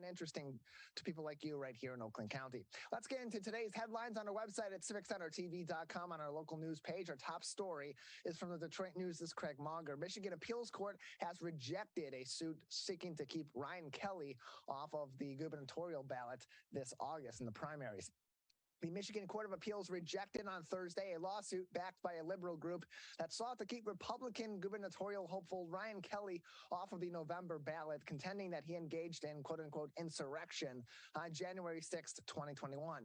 interesting to people like you right here in Oakland County. Let's get into today's headlines on our website at civiccentertv.com on our local news page. Our top story is from the Detroit News. This is Craig Monger. Michigan Appeals Court has rejected a suit seeking to keep Ryan Kelly off of the gubernatorial ballot this August in the primaries. The Michigan Court of Appeals rejected on Thursday a lawsuit backed by a liberal group that sought to keep Republican gubernatorial hopeful Ryan Kelly off of the November ballot, contending that he engaged in quote-unquote insurrection on January 6th, 2021.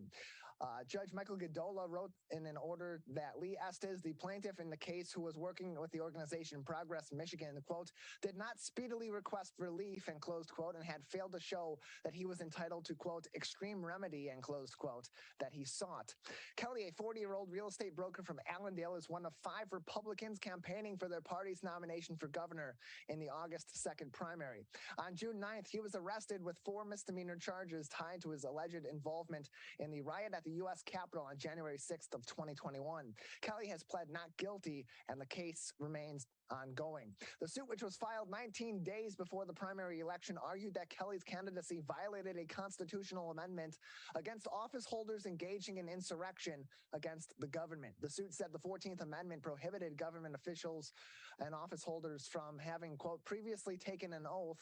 Judge Michael Godola wrote in an order that Lee Estes, the plaintiff in the case who was working with the organization Progress Michigan, quote, did not speedily request relief, and closed quote, and had failed to show that he was entitled to, quote, extreme remedy, and closed quote, that he sought. Kelly, a 40-year-old real estate broker from Allendale, is one of 5 Republicans campaigning for their party's nomination for governor in the August 2nd primary. On June 9th, he was arrested with 4 misdemeanor charges tied to his alleged involvement in the riot at the U.S. Capitol on January 6th of 2021. Kelly has pled not guilty, and the case remains ongoing. The suit, which was filed 19 days before the primary election, argued that Kelly's candidacy violated a constitutional amendment against office holders engaging in insurrection against the government. The suit said the 14th Amendment prohibited government officials and office holders from having, quote, previously taken an oath,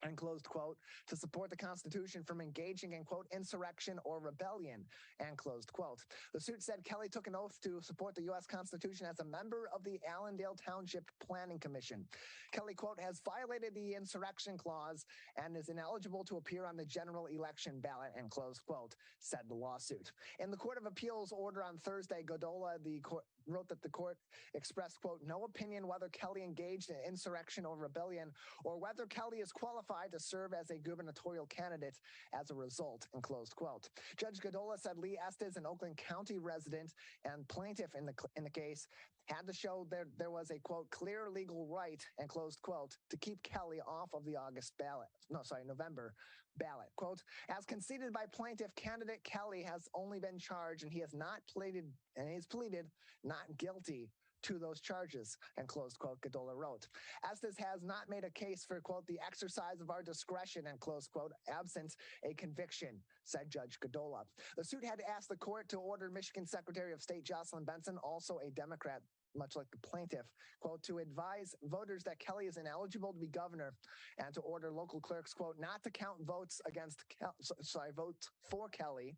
and closed quote, to support the Constitution from engaging in, quote, insurrection or rebellion, and closed quote. The suit said Kelly took an oath to support the U.S. Constitution as a member of the Allendale Township Planning Commission. Kelly, quote, has violated the insurrection clause and is ineligible to appear on the general election ballot, and closed quote, said the lawsuit. In the Court of Appeals order on Thursday, Godola, the court, wrote that the court expressed, quote, no opinion whether Kelly engaged in insurrection or rebellion, or whether Kelly is qualified to serve as a gubernatorial candidate as a result, and closed quote. Judge Godola said Lee Estes, an Oakland County resident and plaintiff in the case, had to show there was a, quote, clear legal right, and closed quote, to keep Kelly off of the November ballot. Quote, as conceded by plaintiff, candidate Kelly has only been charged, and he has not pleaded, and he's pleaded not guilty to those charges, and closed quote, Godola wrote. Estes has not made a case for, quote, the exercise of our discretion, and closed quote, absent a conviction, said Judge Godola. The suit had asked the court to order Michigan Secretary of State Jocelyn Benson, also a Democrat, much like the plaintiff, quote, to advise voters that Kelly is ineligible to be governor, and to order local clerks, quote, not to count votes votes for Kelly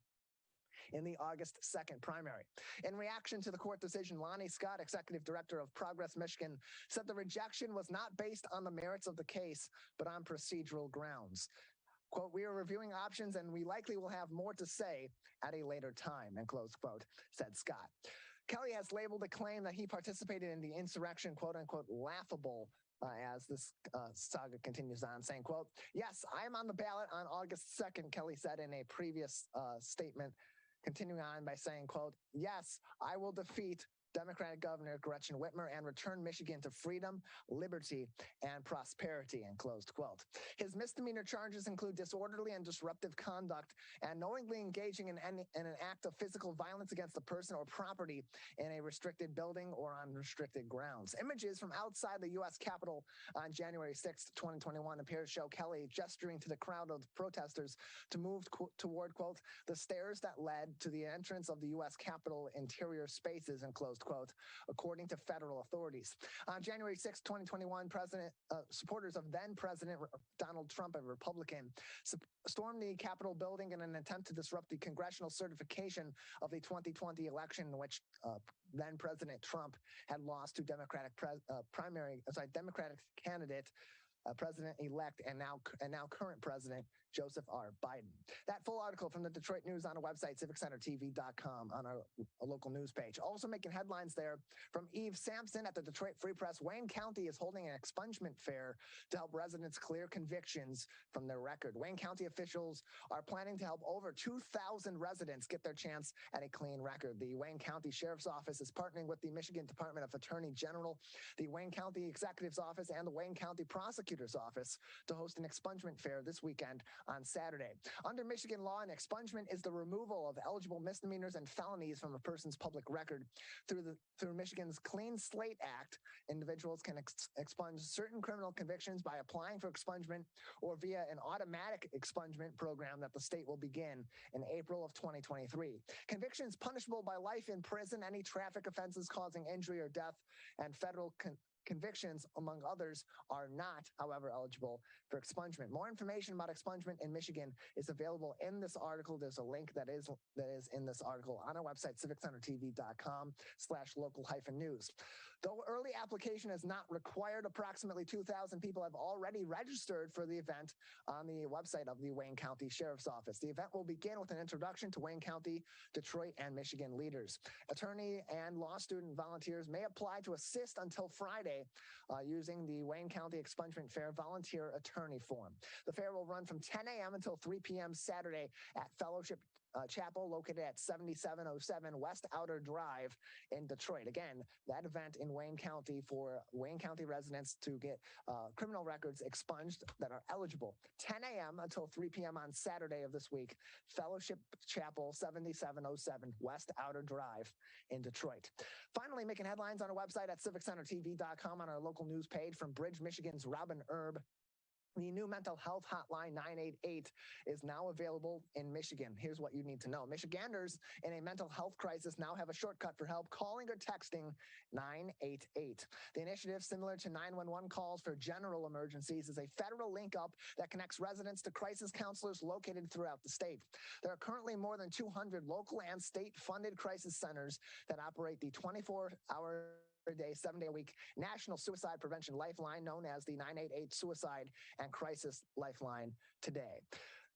in the August 2nd primary. In reaction to the court decision, Lonnie Scott, Executive Director of Progress Michigan, said the rejection was not based on the merits of the case, but on procedural grounds. Quote, we are reviewing options, and we likely will have more to say at a later time, and close quote, said Scott. Kelly has labeled the claim that he participated in the insurrection, quote unquote, laughable, as this saga continues on, saying, quote, yes, I am on the ballot on August 2nd, Kelly said in a previous statement, continuing on by saying, quote, yes, I will defeat Democratic Governor Gretchen Whitmer and return Michigan to freedom, liberty, and prosperity, and closed quote. His misdemeanor charges include disorderly and disruptive conduct and knowingly engaging in an act of physical violence against a person or property in a restricted building or on restricted grounds. Images from outside the U.S. Capitol on January 6th, 2021 appear to show Kelly gesturing to the crowd of protesters to move toward, quote, the stairs that led to the entrance of the U.S. Capitol interior spaces, and closed quote, according to federal authorities. On January 6, 2021, supporters of then-President Donald Trump, a Republican, stormed the Capitol building in an attempt to disrupt the congressional certification of the 2020 election, in which then-President Trump had lost to Democratic candidate, President-elect and now current President Joseph R. Biden. That full article from the Detroit News on our website, civiccentertv.com, on our local news page. Also making headlines there from Eve Sampson at the Detroit Free Press. Wayne County is holding an expungement fair to help residents clear convictions from their record. Wayne County officials are planning to help over 2,000 residents get their chance at a clean record. The Wayne County Sheriff's Office is partnering with the Michigan Department of Attorney General, the Wayne County Executive's Office, and the Wayne County Prosecutor's Office to host an expungement fair this weekend on Saturday. Under Michigan law, an expungement is the removal of eligible misdemeanors and felonies from a person's public record. Through Michigan's Clean Slate Act, individuals can expunge certain criminal convictions by applying for expungement or via an automatic expungement program that the state will begin in April of 2023. Convictions punishable by life in prison, any traffic offenses causing injury or death, and federal convictions, among others, are not, however, eligible for expungement. More information about expungement in Michigan is available in this article. There's a link that is in this article on our website, civiccentertv.com/local-news. Though early application is not required, approximately 2,000 people have already registered for the event on the website of the Wayne County Sheriff's Office. The event will begin with an introduction to Wayne County, Detroit, and Michigan leaders. Attorney and law student volunteers may apply to assist until Friday using the Wayne County Expungement Fair Volunteer Attorney Form. The fair will run from 10 a.m. until 3 p.m. Saturday at Fellowship Chapel, located at 7707 West Outer Drive in Detroit. Again, that event in Wayne County for Wayne County residents to get criminal records expunged that are eligible. 10 a.m. until 3 p.m. on Saturday of this week, Fellowship Chapel, 7707 West Outer Drive in Detroit. Finally, making headlines on our website at civiccentertv.com on our local news page from Bridge, Michigan's Robin Erb. The new mental health hotline 988 is now available in Michigan. Here's what you need to know. Michiganders in a mental health crisis now have a shortcut for help: calling or texting 988. The initiative, similar to 911 calls for general emergencies, is a federal link up that connects residents to crisis counselors located throughout the state. There are currently more than 200 local and state-funded crisis centers that operate the 24-hour day, 7-day a week National Suicide Prevention Lifeline, known as the 988 Suicide and Crisis Lifeline today.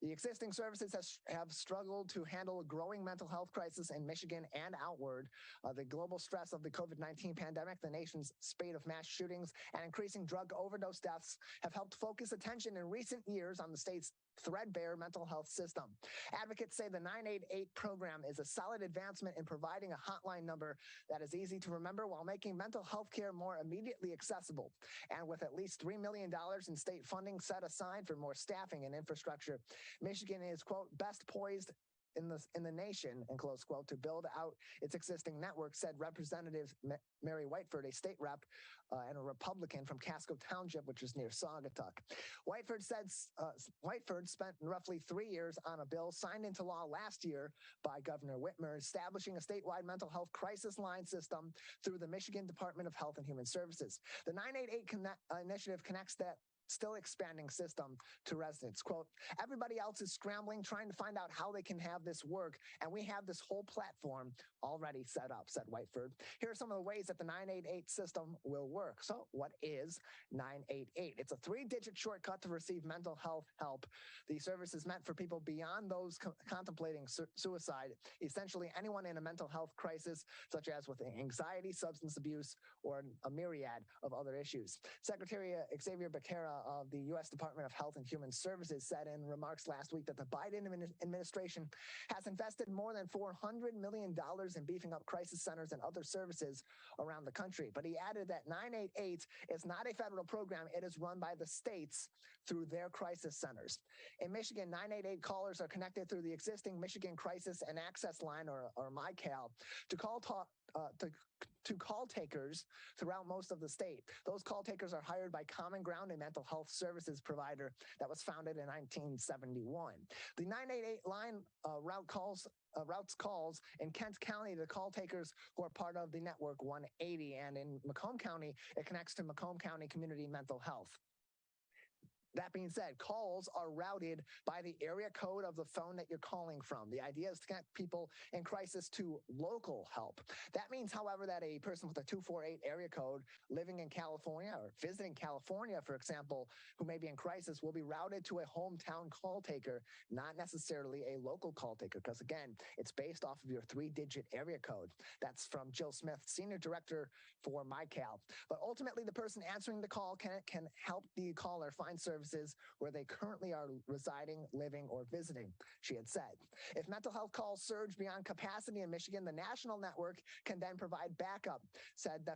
The existing services have struggled to handle a growing mental health crisis in Michigan and outward. The global stress of the COVID-19 pandemic, the nation's spate of mass shootings, and increasing drug overdose deaths have helped focus attention in recent years on the state's threadbare mental health system. Advocates say the 988 program is a solid advancement in providing a hotline number that is easy to remember while making mental health care more immediately accessible. And with at least $3 million in state funding set aside for more staffing and infrastructure, Michigan is, quote, best poised in the nation, end close quote, to build out its existing network, said Representative Mary Whiteford, a state rep and a Republican from Casco Township, which is near Saugatuck. Whiteford spent roughly 3 years on a bill signed into law last year by Governor Whitmer, establishing a statewide mental health crisis line system through the Michigan Department of Health and Human Services. The 988 initiative connects that still expanding system to residents. Quote, everybody else is scrambling, trying to find out how they can have this work, and we have this whole platform already set up, said Whiteford. Here are some of the ways that the 988 system will work. So what is 988? It's a 3-digit shortcut to receive mental health help. The service is meant for people beyond those contemplating suicide, essentially anyone in a mental health crisis, such as with anxiety, substance abuse, or a myriad of other issues. Secretary Xavier Becerra of the U.S. Department of Health and Human Services said in remarks last week that the Biden administration has invested more than $400 million in beefing up crisis centers and other services around the country. But he added that 988 is not a federal program. It is run by the states through their crisis centers. In Michigan, 988 callers are connected through the existing Michigan Crisis and Access Line, or MyCal, to call takers throughout most of the state. Those call takers are hired by Common Ground, a mental health services provider that was founded in 1971. The 988 line routes calls in Kent County to call takers who are part of the network 180, and in Macomb County, it connects to Macomb County Community Mental Health. That being said, calls are routed by the area code of the phone that you're calling from. The idea is to connect people in crisis to local help. That means, however, that a person with a 248 area code living in California or visiting California, for example, who may be in crisis, will be routed to a hometown call taker, not necessarily a local call taker, because again, it's based off of your 3-digit area code. That's from Jill Smith, Senior Director for MyCal. But ultimately, the person answering the call can help the caller find services services where they currently are residing, living, or visiting, she had said. If mental health calls surge beyond capacity in Michigan, the national network can then provide backup, said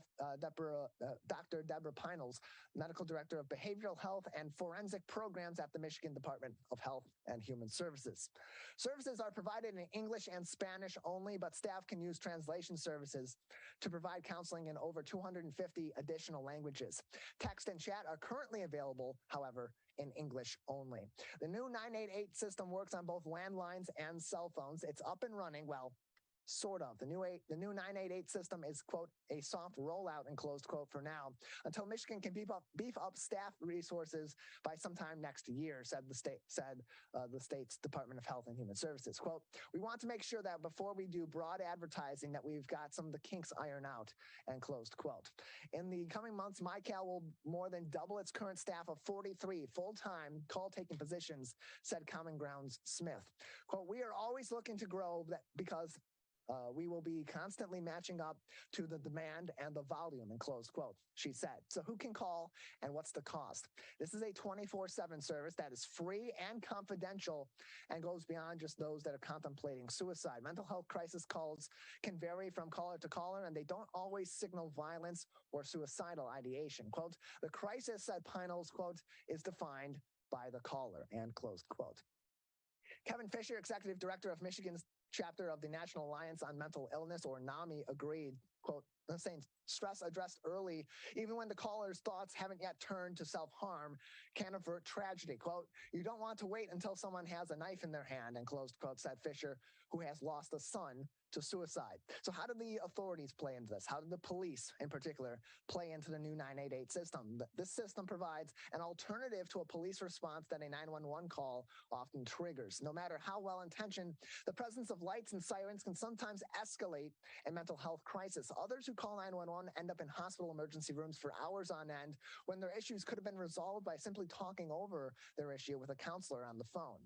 Dr. Deborah Pinels, Medical Director of Behavioral Health and Forensic Programs at the Michigan Department of Health and Human Services. Services are provided in English and Spanish only, but staff can use translation services to provide counseling in over 250 additional languages. Text and chat are currently available, however, in English only. The new 988 system works on both landlines and cell phones. It's up and running, well, sort of. The new 988 system is, quote, a soft rollout, and closed quote, for now, until Michigan can beef up staff resources by sometime next year, said the state's Department of Health and Human Services. Quote, we want to make sure that before we do broad advertising that we've got some of the kinks ironed out, and closed quote. In the coming months, MyCal will more than double its current staff of 43 full-time call-taking positions, said Common Ground's Smith. Quote, we are always looking to grow that because we will be constantly matching up to the demand and the volume, and closed quote, she said. So who can call and what's the cost? This is a 24/7 service that is free and confidential and goes beyond just those that are contemplating suicide. Mental health crisis calls can vary from caller to caller, and they don't always signal violence or suicidal ideation. Quote, the crisis, said Pinels, quote, is defined by the caller, and closed quote. Kevin Fisher, Executive Director of Michigan's chapter of the National Alliance on Mental Illness, or NAMI, agreed, quote, saying stress addressed early, even when the caller's thoughts haven't yet turned to self-harm, can avert tragedy. Quote, you don't want to wait until someone has a knife in their hand, and closed quote, said Fisher, who has lost a son to suicide. So how do the authorities play into this? How did the police, in particular, play into the new 988 system? This system provides an alternative to a police response that a 911 call often triggers. No matter how well-intentioned, the presence of lights and sirens can sometimes escalate a mental health crisis. Others who call 911 end up in hospital emergency rooms for hours on end when their issues could have been resolved by simply talking over their issue with a counselor on the phone.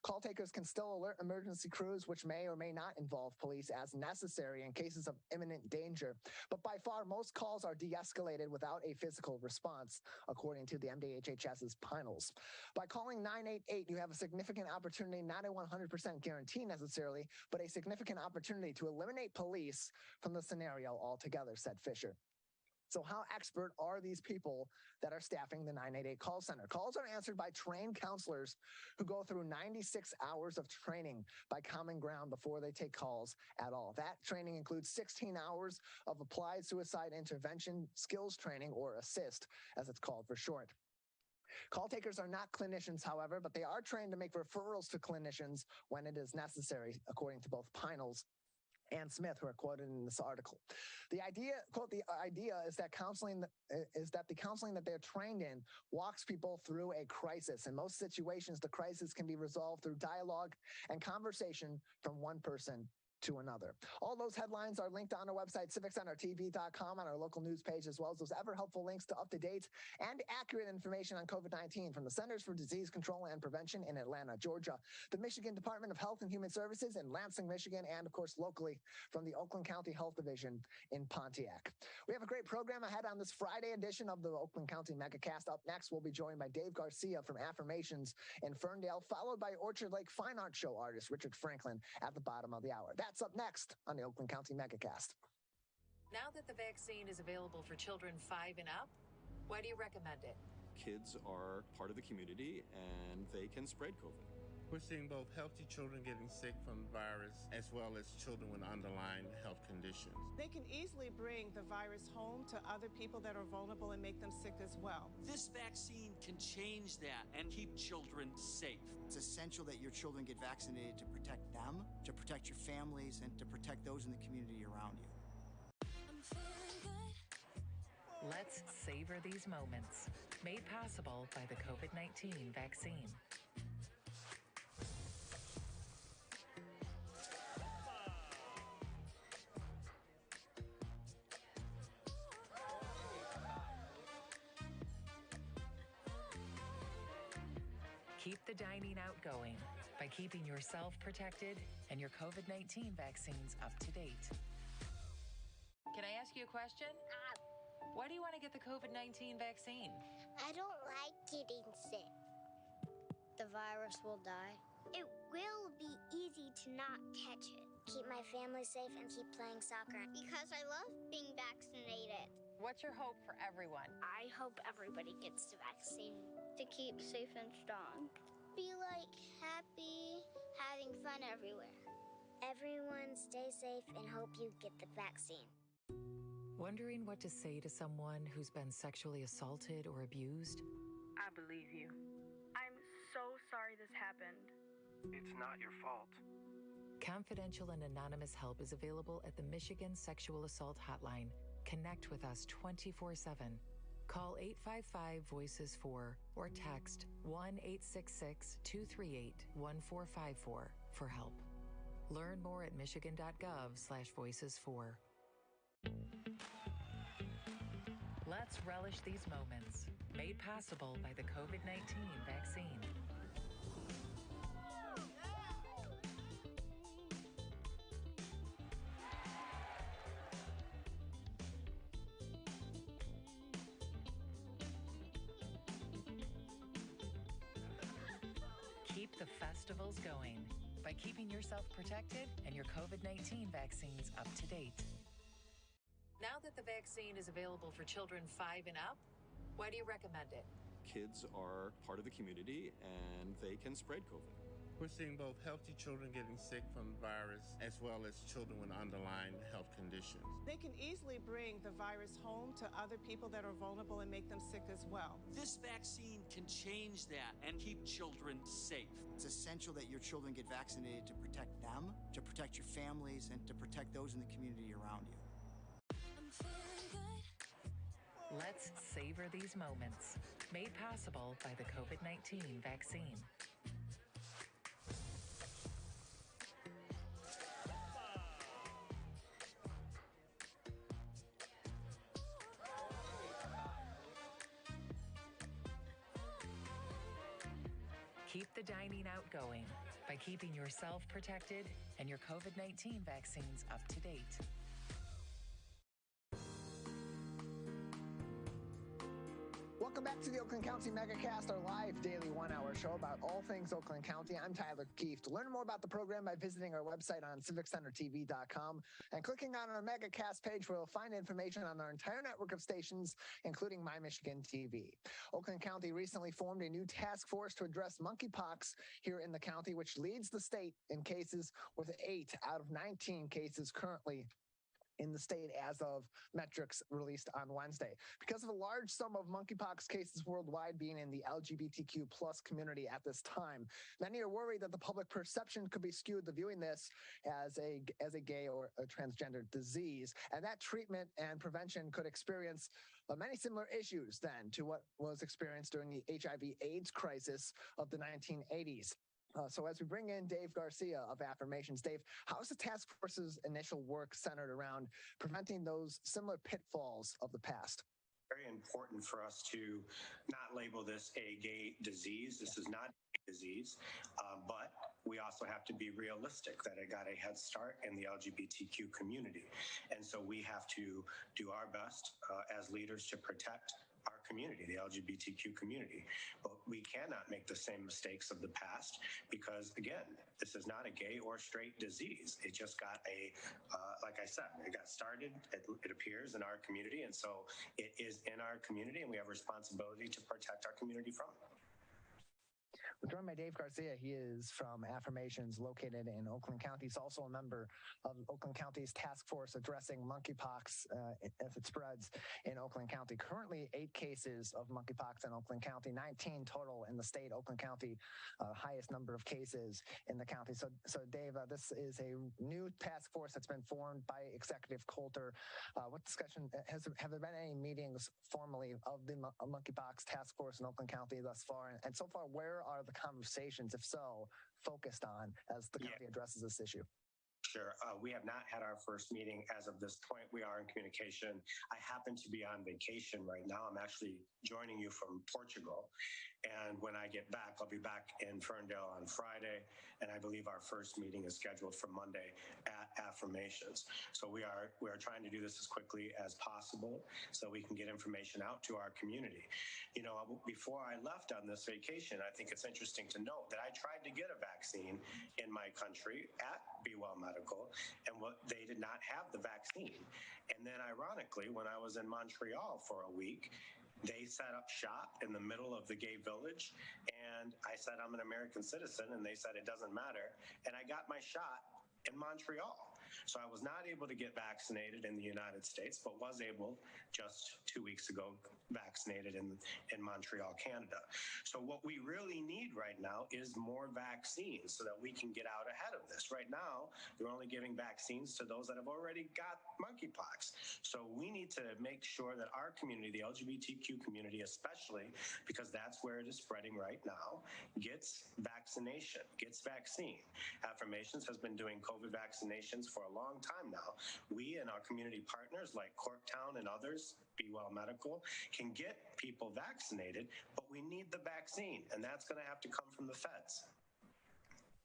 Call takers can still alert emergency crews, which may or may not involve police, as necessary in cases of imminent danger. But by far, most calls are de-escalated without a physical response, according to the MDHHS's Pinels. By calling 988, you have a significant opportunity, not a 100% guarantee necessarily, but a significant opportunity to eliminate police from the scenario altogether, said Fisher. So how expert are these people that are staffing the 988 call center? Calls are answered by trained counselors who go through 96 hours of training by Common Ground before they take calls at all. That training includes 16 hours of applied suicide intervention skills training, or ASSIST, as it's called for short. Call takers are not clinicians, however, but they are trained to make referrals to clinicians when it is necessary, according to both Pinels and Smith, who are quoted in this article. The idea, quote, the idea is that the counseling that they're trained in walks people through a crisis. In most situations, the crisis can be resolved through dialogue and conversation from one person to another. All those headlines are linked on our website, civiccentertv.com, on our local news page, as well as those ever helpful links to up-to-date and accurate information on COVID-19 from the Centers for Disease Control and Prevention in Atlanta, Georgia, the Michigan Department of Health and Human Services in Lansing, Michigan, and of course locally from the Oakland County Health Division in Pontiac. We have a great program ahead on this Friday edition of the Oakland County Megacast. Up next, we'll be joined by Dave Garcia from Affirmations in Ferndale, followed by Orchard Lake Fine Art Show artist Richard Franklin at the bottom of the hour. That's up next on the Oakland County Megacast. Now that the vaccine is available for children 5 and up, why do you recommend it? Kids are part of the community and they can spread COVID. We're seeing both healthy children getting sick from the virus as well as children with underlying health conditions. They can easily bring the virus home to other people that are vulnerable and make them sick as well. This vaccine can change that and keep children safe. It's essential that your children get vaccinated to protect them, to protect your families, and to protect those in the community around you. Let's savor these moments, made possible by the COVID-19 vaccine. Keep the dining out going by keeping yourself protected and your COVID-19 vaccines up to date. Can I ask you a question? Why do you want to get the COVID-19 vaccine? I don't like getting sick. The virus will die. It will be easy to not catch it. Keep my family safe and keep playing soccer. Because I love being vaccinated. What's your hope for everyone? I hope everybody gets the vaccine. To keep safe and strong. Be like happy, having fun everywhere. Everyone stay safe and hope you get the vaccine. Wondering what to say to someone who's been sexually assaulted or abused? I believe you. I'm so sorry this happened. It's not your fault. Confidential and anonymous help is available at the Michigan Sexual Assault Hotline. Connect with us 24/7. Call 855-VOICES-4 or text 1-866-238-1454 for help. Learn more at michigan.gov/voices4. Let's relish these moments, made possible by the COVID-19 vaccine. Keep the festivals going by keeping yourself protected and your COVID-19 vaccines up to date. Now that the vaccine is available for children 5 and up, why do you recommend it? Kids are part of the community and they can spread COVID. We're seeing both healthy children getting sick from the virus as well as children with underlying health conditions. They can easily bring the virus home to other people that are vulnerable and make them sick as well. This vaccine can change that and keep children safe. It's essential that your children get vaccinated to protect them, to protect your families, and to protect those in the community around you. Let's savor these moments, made possible by the COVID-19 vaccine. Keep the dining out going by keeping yourself protected and your COVID-19 vaccines up to date. Welcome back to the Oakland County Megacast, our live daily 1-hour show about all things Oakland County. I'm Tyler Kieft. Learn more about the program by visiting our website on civiccentertv.com and clicking on our Megacast page where you'll find information on our entire network of stations, including My Michigan TV. Oakland County recently formed a new task force to address monkeypox here in the county, which leads the state in cases with 8 out of 19 cases currently in the state as of metrics released on Wednesday. Because of a large sum of monkeypox cases worldwide being in the LGBTQ plus community at this time, many are worried that the public perception could be skewed to viewing this as a gay or a transgender disease, and that treatment and prevention could experience many similar issues then to what was experienced during the HIV/AIDS crisis of the 1980s. So as we bring in Dave Garcia of Affirmations, Dave, how is the task force's initial work centered around preventing those similar pitfalls of the past? Very important for us to not label this a gay disease. This is not a disease, but we also have to be realistic that it got a head start in the LGBTQ community. And so we have to do our best as leaders to protect our community, the LGBTQ community. But we cannot make the same mistakes of the past because, again, this is not a gay or straight disease. It just got like I said, it got started, it appears in our community, and so it is in our community, and we have a responsibility to protect our community from it. We're joined by Dave Garcia. He is from Affirmations, located in Oakland County. He's also a member of Oakland County's task force addressing monkeypox as it spreads in Oakland County. Currently, 8 cases of monkeypox in Oakland County, 19 total in the state. Oakland County, highest number of cases in the county. So Dave, this is a new task force that's been formed by Executive Coulter. What discussion have there been any meetings formally of the monkeypox task force in Oakland County thus far? And so far, where are the conversations, if so, focused on as the county addresses this issue? Sure. We have not had our first meeting as of this point. We are in communication. I happen to be on vacation right now. I'm actually joining you from Portugal. And when I get back, I'll be back in Ferndale on Friday, and I believe our first meeting is scheduled for Monday at Affirmations. So we are trying to do this as quickly as possible so we can get information out to our community. You know, before I left on this vacation, I think it's interesting to note that I tried to get a vaccine in my country at Be Well Medical, and they did not have the vaccine. And then ironically, when I was in Montreal for a week, they set up shop in the middle of the gay village, and I said I'm an American citizen, and they said it doesn't matter, and I got my shot in Montreal. So I was not able to get vaccinated in the United States, but was able just 2 weeks ago vaccinated in Montreal, Canada. So what we really need right now is more vaccines so that we can get out ahead of this. Right now, they're only giving vaccines to those that have already got monkeypox. So we need to make sure that our community, the LGBTQ community especially, because that's where it is spreading right now, gets vaccination, gets vaccine. Affirmations has been doing COVID vaccinations for a long time now. We and our community partners like Corktown and others, Be Well Medical, can get people vaccinated, but we need the vaccine, and that's going to have to come from the feds.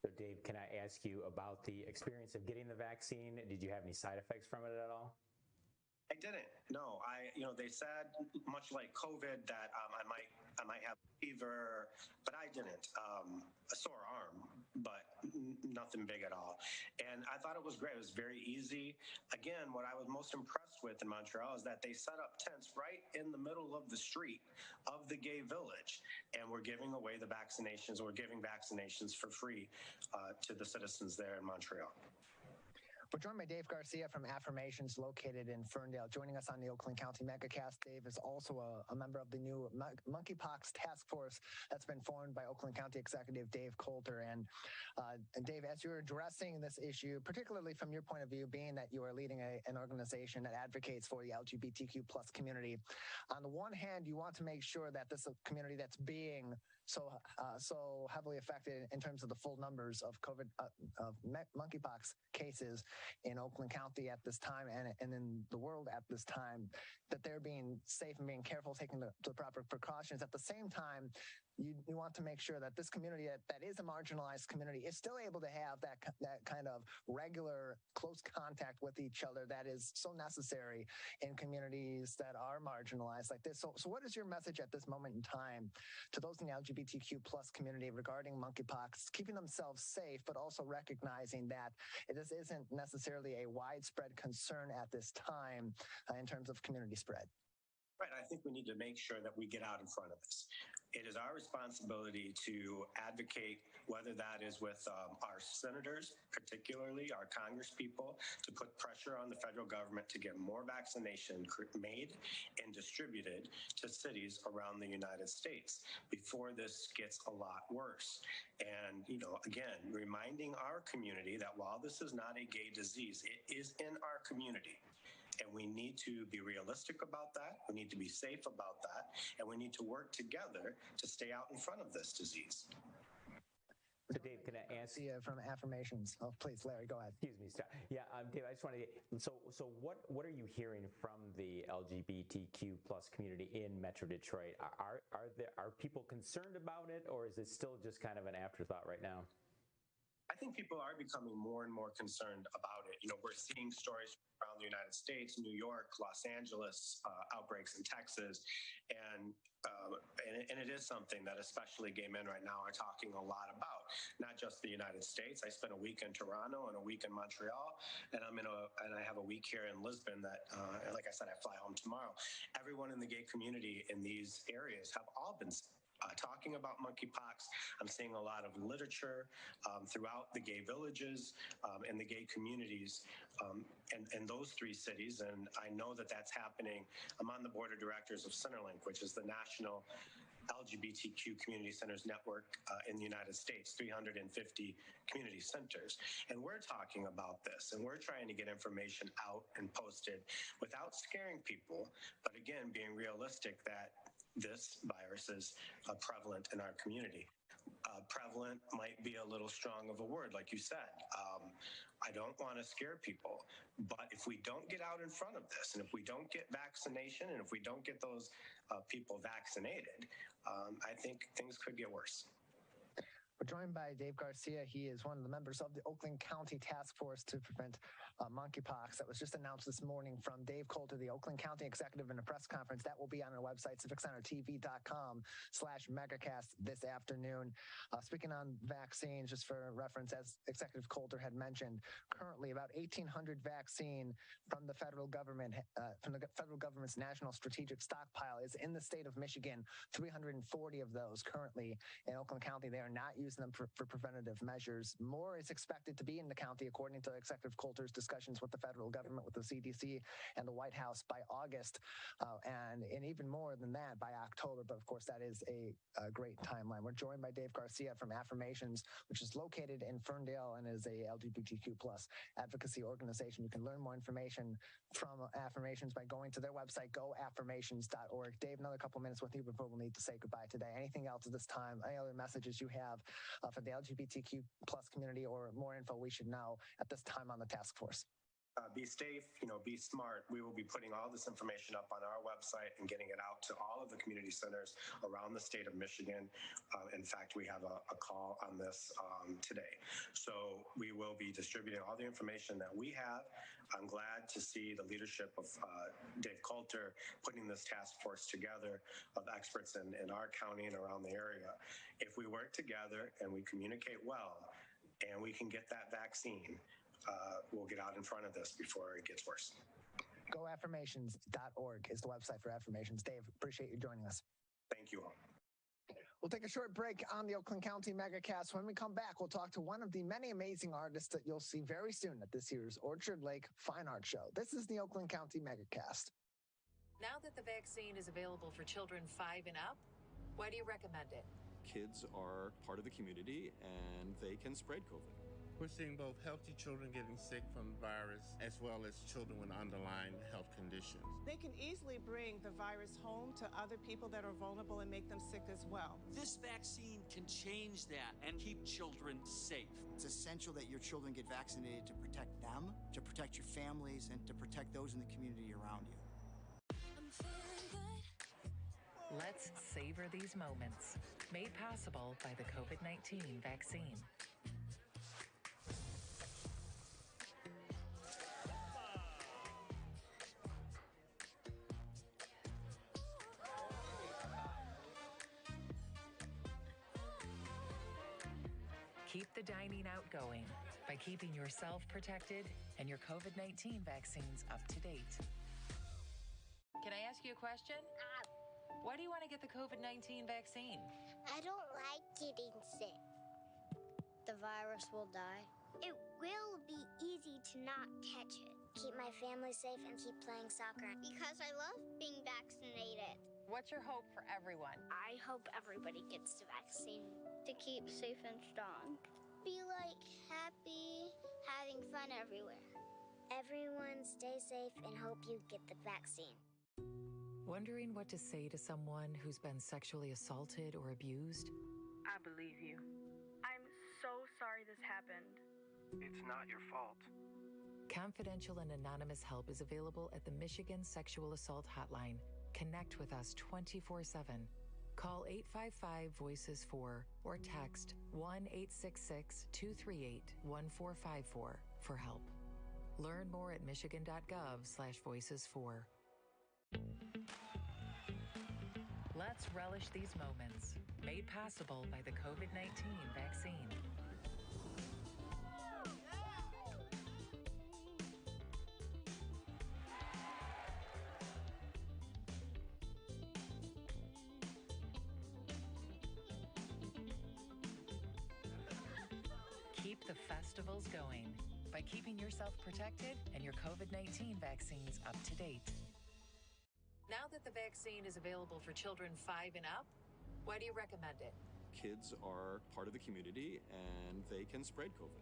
So Dave, can I ask you about the experience of getting the vaccine? Did you have any side effects from it at all? I didn't. No, they said, much like COVID, that I might have fever, but I didn't. A sore arm, but nothing big at all. And I thought it was great. It was very easy. Again, what I was most impressed with in Montreal is that they set up tents right in the middle of the street of the gay village, and we're giving away the vaccinations. We're giving vaccinations for free to the citizens there in Montreal. We're joined by Dave Garcia from Affirmations, located in Ferndale. Joining us on the Oakland County Megacast, Dave is also a member of the new Monkeypox Taskforce that's been formed by Oakland County Executive Dave Coulter. And Dave, as you're addressing this issue, particularly from your point of view, being that you are leading an organization that advocates for the LGBTQ plus community, on the one hand, you want to make sure that this community that's being so heavily affected in terms of the full numbers of COVID, of monkeypox cases in Oakland County at this time and in the world at this time, that they're being safe and being careful, taking the proper precautions. At the same time, you want to make sure that this community that is a marginalized community is still able to have that kind of regular, close contact with each other that is so necessary in communities that are marginalized like this. So what is your message at this moment in time to those in the LGBTQ plus community regarding monkeypox, keeping themselves safe, but also recognizing that this isn't necessarily a widespread concern at this time in terms of community spread? Right. I think we need to make sure that we get out in front of this. It is our responsibility to advocate, whether that is with our senators, particularly our congresspeople, to put pressure on the federal government to get more vaccination made and distributed to cities around the United States before this gets a lot worse. And, again, reminding our community that while this is not a gay disease, it is in our community. And we need to be realistic about that. We need to be safe about that. And we need to work together to stay out in front of this disease. So Dave, can I ask you from Affirmations? Oh, please, Larry, go ahead. Excuse me. Yeah, Dave, I just want to get, so what are you hearing from the LGBTQ plus community in Metro Detroit? Are people concerned about it, or is it still just kind of an afterthought right now? I think people are becoming more and more concerned about it. We're seeing stories around the United States, New York, Los Angeles, outbreaks in Texas, and it is something that especially gay men right now are talking a lot about. Not just the United States. I spent a week in Toronto and a week in Montreal, and I have a week here in Lisbon. That, like I said, I fly home tomorrow. Everyone in the gay community in these areas have all been talking about monkeypox. I'm seeing a lot of literature throughout the gay villages and the gay communities in those three cities, and I know that that's happening. I'm on the board of directors of Centerlink, which is the national LGBTQ community centers network in the United States, 350 community centers. And we're talking about this, and we're trying to get information out and posted without scaring people, but again, being realistic that this virus is prevalent in our community. Prevalent might be a little strong of a word, like you said. I don't want to scare people, but if we don't get out in front of this, and if we don't get vaccination, and if we don't get those people vaccinated, I think things could get worse. We're joined by Dave Garcia. He is one of the members of the Oakland County Taskforce to prevent monkeypox that was just announced this morning from Dave Coulter, the Oakland County Executive, in a press conference. That will be on our website, civiccentertv.com/megacast this afternoon. Speaking on vaccines, just for reference, as Executive Coulter had mentioned, currently about 1,800 vaccine from the federal government, from the federal government's national strategic stockpile is in the state of Michigan. 340 of those currently in Oakland County. They are not using them for preventative measures. More is expected to be in the county, according to Executive Coulter's discussions with the federal government, with the CDC and the White House by August, and even more than that by October. But of course, that is a great timeline. We're joined by Dave Garcia from Affirmations, which is located in Ferndale and is a LGBTQ plus advocacy organization. You can learn more information from Affirmations by going to their website, goaffirmations.org. Dave, another couple minutes with you before we'll need to say goodbye today. Anything else at this time? Any other messages you have for the LGBTQ plus community, or more info we should know at this time on the task force? Be safe, be smart. We will be putting all this information up on our website and getting it out to all of the community centers around the state of Michigan. In fact, we have a call on this today. So we will be distributing all the information that we have. I'm glad to see the leadership of Dave Coulter putting this task force together of experts in our county and around the area. If we work together and we communicate well and we can get that vaccine, we'll get out in front of this before it gets worse. GoAffirmations.org is the website for Affirmations. Dave, appreciate you joining us. Thank you all. We'll take a short break on the Oakland County Megacast. When we come back, we'll talk to one of the many amazing artists that you'll see very soon at this year's Orchard Lake Fine Art Show. This is the Oakland County Megacast. Now that the vaccine is available for children 5 and up, why do you recommend it? Kids are part of the community and they can spread COVID. We're seeing both healthy children getting sick from the virus as well as children with underlying health conditions. They can easily bring the virus home to other people that are vulnerable and make them sick as well. This vaccine can change that and keep children safe. It's essential that your children get vaccinated to protect them, to protect your families, and to protect those in the community around you. Let's savor these moments. Made possible by the COVID-19 vaccine. Keep the dining out going by keeping yourself protected and your COVID-19 vaccines up to date. Can I ask you a question? Why do you want to get the COVID-19 vaccine? I don't like getting sick. The virus will die. It will be easy to not catch it. Keep my family safe and keep playing soccer. Because I love being vaccinated. What's your hope for everyone? I hope everybody gets the vaccine to keep safe and strong. Be happy, having fun everywhere. Everyone stay safe and hope you get the vaccine. Wondering what to say to someone who's been sexually assaulted or abused? I believe you. I'm so sorry this happened. It's not your fault. Confidential and anonymous help is available at the Michigan Sexual Assault Hotline. Connect with us 24/7. Call 855-VOICES-4 or text 1-866-238-1454 for help. Learn more at michigan.gov/voices4. Let's relish these moments, made possible by the COVID-19 vaccine. Keep the festivals going by keeping yourself protected and your COVID-19 vaccines up to date. Now that the vaccine is available for children 5 and up, why do you recommend it? Kids are part of the community and they can spread COVID.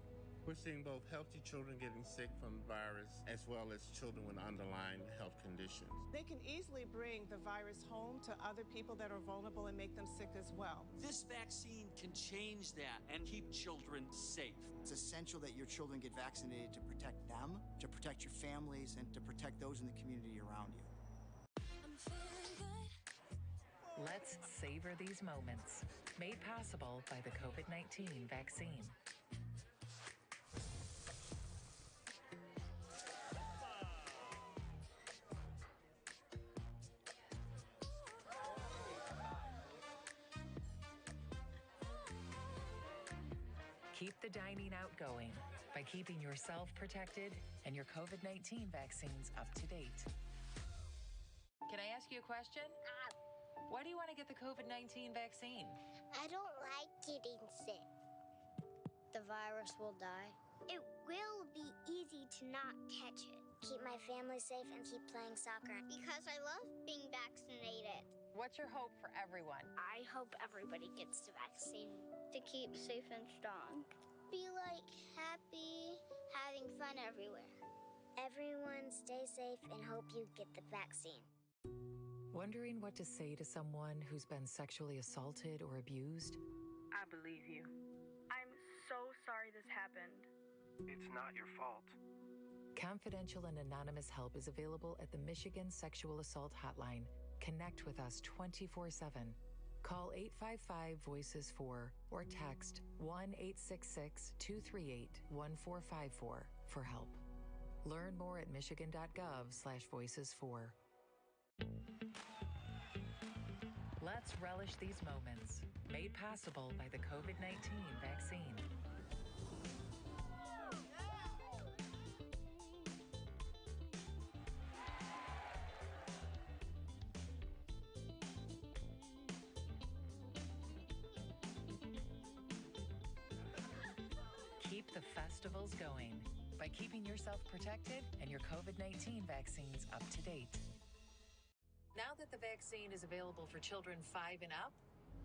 We're seeing both healthy children getting sick from the virus as well as children with underlying health conditions. They can easily bring the virus home to other people that are vulnerable and make them sick as well. This vaccine can change that and keep children safe. It's essential that your children get vaccinated to protect them, to protect your families, and to protect those in the community around you. Let's savor these moments. Made possible by the COVID-19 vaccine. Keep the dining out going by keeping yourself protected and your COVID-19 vaccines up to date. Can I ask you a question? Why do you want to get the COVID-19 vaccine? I don't like getting sick. The virus will die. It will be easy to not catch it. Keep my family safe and keep playing soccer because I love being vaccinated. What's your hope for everyone? I hope everybody gets the vaccine to keep safe and strong. Be like happy, having fun everywhere. Everyone stay safe and hope you get the vaccine. Wondering what to say to someone who's been sexually assaulted or abused? I believe you. I'm so sorry this happened. It's not your fault. Confidential and anonymous help is available at the Michigan Sexual Assault Hotline. Connect with us 24/7. Call 855-VOICES-4 or text 1-866-238-1454 for help. Learn more at michigan.gov/voices4. Let's relish these moments, made possible by the COVID-19 vaccine. Keep the festivals going by keeping yourself protected and your COVID-19 vaccines up to date. Now that the vaccine is available for children 5 and up,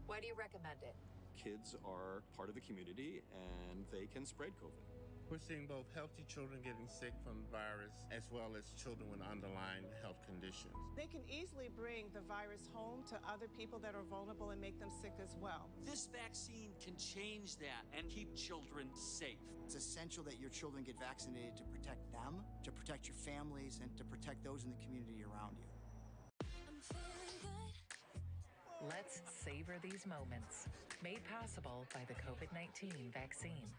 why do you recommend it? Kids are part of the community and they can spread COVID. We're seeing both healthy children getting sick from the virus as well as children with underlying health conditions. They can easily bring the virus home to other people that are vulnerable and make them sick as well. This vaccine can change that and keep children safe. It's essential that your children get vaccinated to protect them, to protect your families, and to protect those in the community around you. Let's savor these moments, made possible by the COVID-19 vaccine.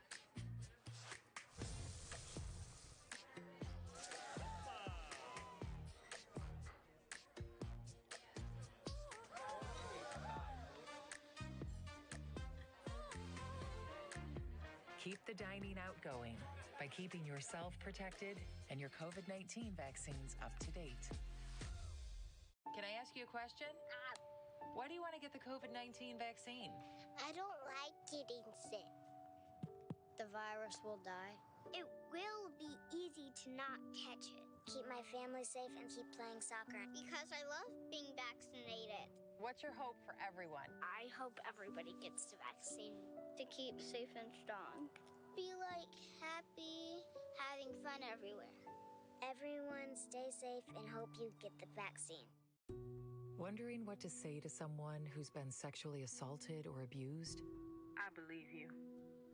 Keep the dining out going by keeping yourself protected and your COVID-19 vaccines up to date. Can I ask you a question? Why do you want to get the COVID-19 vaccine? I don't like getting sick. The virus will die. It will be easy to not catch it. Keep my family safe and keep playing soccer because I love being vaccinated. What's your hope for everyone? I hope everybody gets the vaccine to keep safe and strong. Be like happy, having fun everywhere. Everyone stay safe and hope you get the vaccine. Wondering what to say to someone who's been sexually assaulted or abused? I believe you.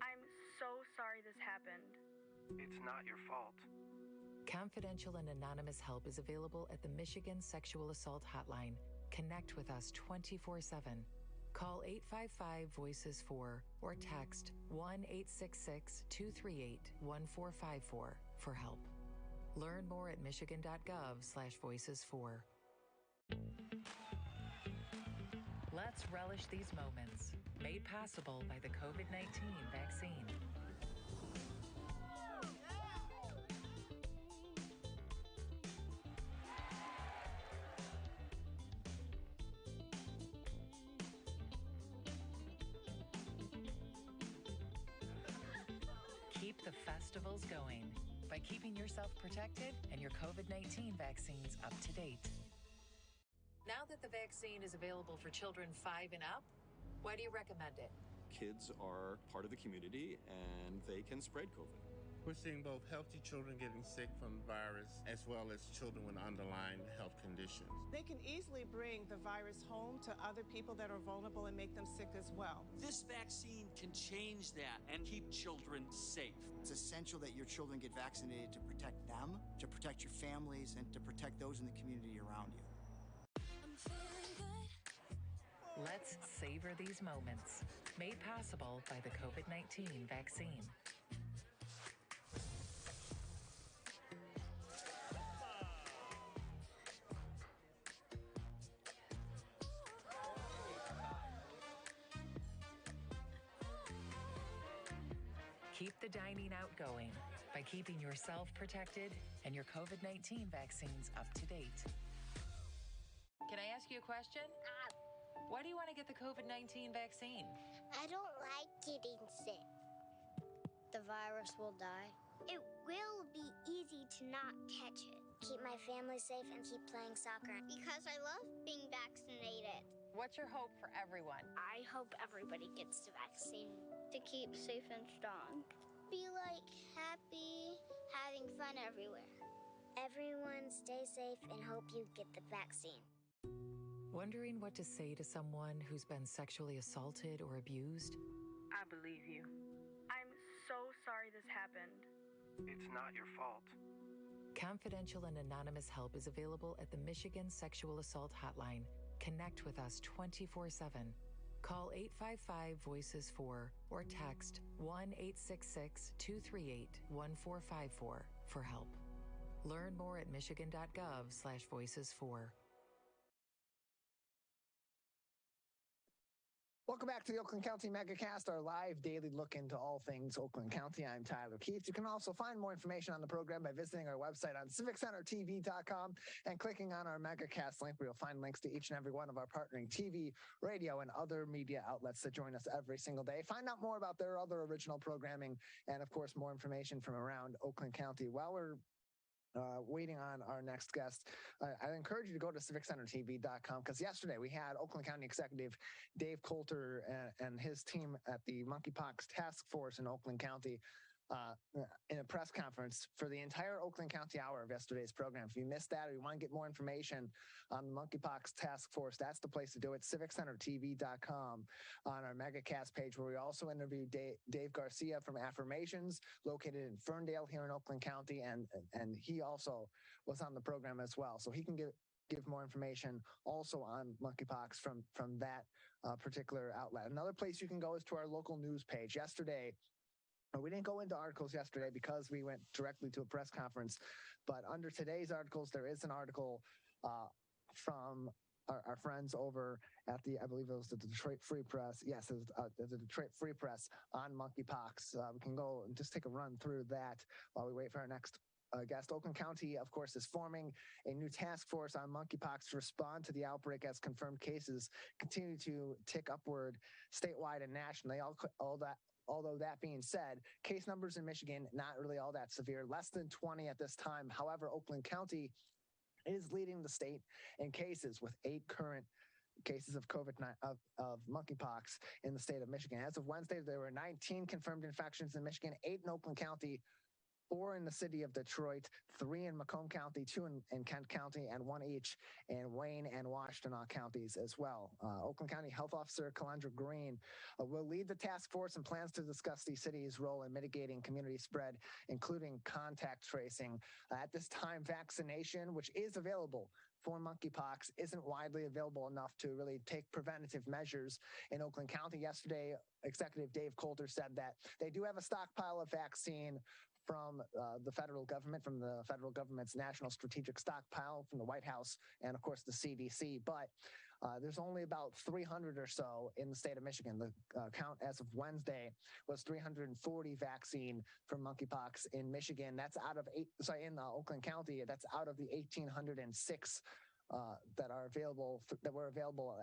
I'm so sorry this happened. It's not your fault. Confidential and anonymous help is available at the Michigan Sexual Assault Hotline. Connect with us 24/7. Call 855-VOICES-4 or text 1-866-238-1454 for help. Learn more at michigan.gov/voices4. Let's relish these moments, made possible by the COVID-19 vaccine. Keep the festivals going by keeping yourself protected and your COVID-19 vaccines up to date. Now that the vaccine is available for children 5 and up, why do you recommend it? Kids are part of the community and they can spread COVID. We're seeing both healthy children getting sick from the virus as well as children with underlying health conditions. They can easily bring the virus home to other people that are vulnerable and make them sick as well. This vaccine can change that and keep children safe. It's essential that your children get vaccinated to protect them, to protect your families, and to protect those in the community around you. Let's savor these moments. Made possible by the COVID-19 vaccine. Keep the dining out going by keeping yourself protected and your COVID-19 vaccines up to date. Can I ask you a question? Why do you want to get the COVID-19 vaccine? I don't like getting sick. The virus will die. It will be easy to not catch it. Keep my family safe and keep playing soccer because I love being vaccinated. What's your hope for everyone? I hope everybody gets the vaccine to keep safe and strong. Be like happy, having fun everywhere. Everyone stay safe and hope you get the vaccine. Wondering what to say to someone who's been sexually assaulted or abused? I believe you. I'm so sorry this happened. It's not your fault. Confidential and anonymous help is available at the Michigan Sexual Assault Hotline. Connect with us 24/7. Call 855-VOICES-4 or text 1-866-238-1454 for help. Learn more at michigan.gov/voices4. Welcome back to the Oakland County Megacast, our live daily look into all things Oakland County. I'm Tyler Kieft. You can also find more information on the program by visiting our website on civiccentertv.com and clicking on our Megacast link, where you'll find links to each and every one of our partnering TV, radio, and other media outlets that join us every single day. Find out more about their other original programming and, of course, more information from around Oakland County. While we're waiting on our next guest, I encourage you to go to civiccentertv.com, because yesterday we had Oakland County Executive Dave Coulter and his team at the Monkeypox Taskforce in Oakland County in a press conference for the entire Oakland County hour of yesterday's program. If you missed that or you want to get more information on the Monkeypox Taskforce, that's the place to do it. civiccentertv.com on our Megacast page, where we also interviewed Dave Garcia from Affirmations, located in Ferndale here in Oakland County, and he also was on the program as well. So he can give more information also on monkeypox from that particular outlet. Another place you can go is to our local news page. Yesterday, we didn't go into articles yesterday because we went directly to a press conference, but under today's articles, there is an article from our friends over at I believe it was the Detroit Free Press. Yes, it was the Detroit Free Press on monkeypox. We can go and just take a run through that while we wait for our next guest. Oakland County, of course, is forming a new task force on monkeypox to respond to the outbreak as confirmed cases continue to tick upward statewide and nationally. Although that being said, case numbers in Michigan, not really all that severe, less than 20 at this time. However, Oakland County is leading the state in cases with 8 current cases of of monkeypox in the state of Michigan. As of Wednesday, there were 19 confirmed infections in Michigan, 8 in Oakland County, 4 in the city of Detroit, 3 in Macomb County, 2 in Kent County, and 1 each in Wayne and Washtenaw counties as well. Oakland County Health Officer Calandra Green will lead the task force and plans to discuss the city's role in mitigating community spread, including contact tracing. At this time, vaccination, which is available for monkeypox, isn't widely available enough to really take preventative measures in Oakland County. Yesterday, Executive Dave Coulter said that they do have a stockpile of vaccine from the federal government, from the federal government's national strategic stockpile, from the White House, and of course the CDC. But there's only about 300 or so in the state of Michigan. The count as of Wednesday was 340 vaccine for monkeypox in Michigan. That's out of in Oakland County. That's out of the 1,806 that were available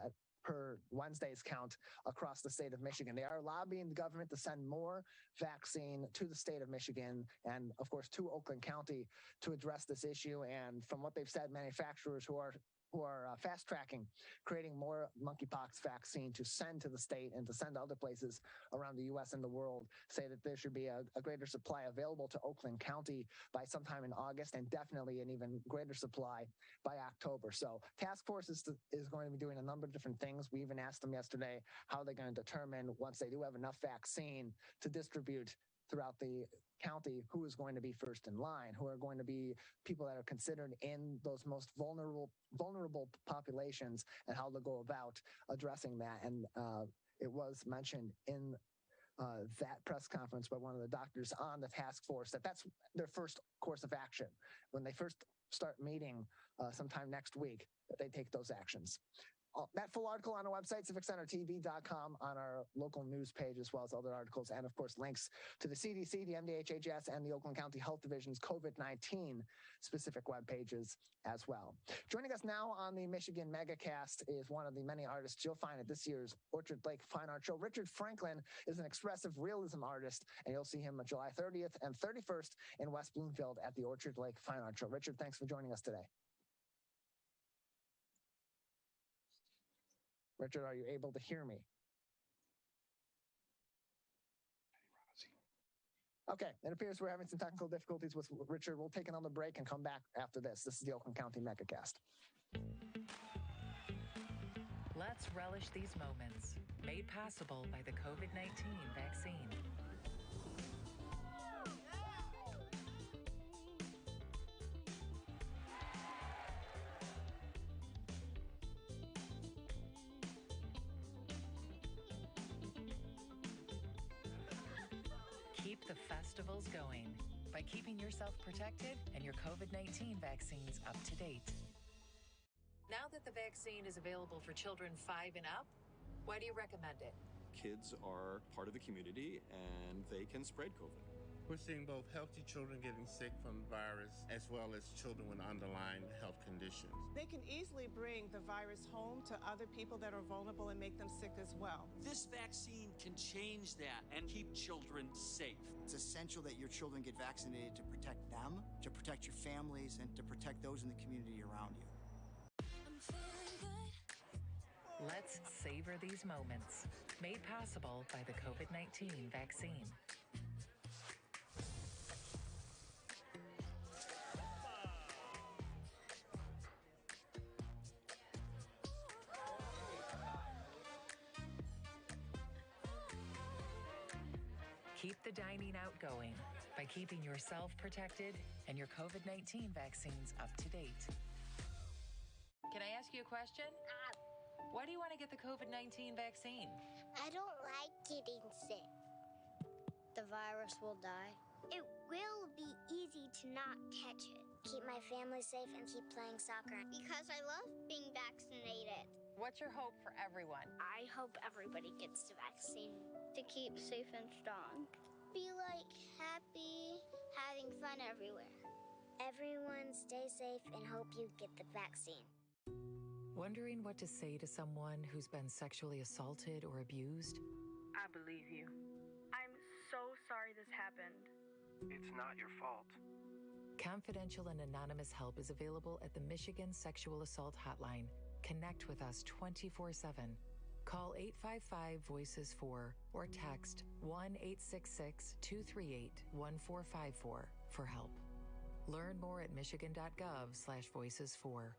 per Wednesday's count across the state of Michigan. They are lobbying the government to send more vaccine to the state of Michigan and, of course, to Oakland County to address this issue. And from what they've said, manufacturers who are who are fast-tracking, creating more monkeypox vaccine to send to the state and to send to other places around the U.S. and the world, say that there should be a greater supply available to Oakland County by sometime in August, and definitely an even greater supply by October. So task force is going to be doing a number of different things. We even asked them yesterday how they're going to determine, once they do have enough vaccine to distribute throughout the county, who is going to be first in line, who are going to be people that are considered in those most vulnerable populations, and how they'll go about addressing that. And it was mentioned in that press conference by one of the doctors on the task force that that's their first course of action. When they first start meeting sometime next week, that they take those actions. That full article on our website, civiccentertv.com, on our local news page, as well as other articles, and of course links to the CDC, the MDHHS, and the Oakland County Health Division's COVID-19 specific web pages as well. Joining us now on the Michigan Megacast is one of the many artists you'll find at this year's Orchard Lake Fine Art Show. Richard Franklin is an expressive realism artist, and you'll see him on July 30th and 31st in West Bloomfield at the Orchard Lake Fine Art Show. Richard, thanks for joining us today. Richard, are you able to hear me? Okay, it appears we're having some technical difficulties with Richard. We'll take another break and come back after this. This is the Oakland County Megacast. Let's relish these moments, made possible by the COVID-19 vaccine. Keep the festivals going by keeping yourself protected and your COVID-19 vaccines up to date. Now that the vaccine is available for children 5 and up, why do you recommend it? Kids are part of the community and they can spread COVID. We're seeing both healthy children getting sick from the virus as well as children with underlying health conditions. They can easily bring the virus home to other people that are vulnerable and make them sick as well. This vaccine can change that and keep children safe. It's essential that your children get vaccinated to protect them, to protect your families, and to protect those in the community around you. Let's savor these moments, made possible by the COVID-19 vaccine. Keep the dining out going by keeping yourself protected and your COVID-19 vaccines up to date. Can I ask you a question? Why do you want to get the COVID-19 vaccine? I don't like getting sick. The virus will die. It will be easy to not catch it. Keep my family safe and keep playing soccer because I love being vaccinated. What's your hope for everyone? I hope everybody gets the vaccine to keep safe and strong. Be like happy, having fun everywhere. Everyone stay safe and hope you get the vaccine. Wondering what to say to someone who's been sexually assaulted or abused? I believe you. I'm so sorry this happened. It's not your fault. Confidential and anonymous help is available at the Michigan Sexual Assault Hotline. Connect with us 24/7. Call 855-VOICES-4 or text 1-866-238-1454 for help. Learn more at michigan.gov/voices4.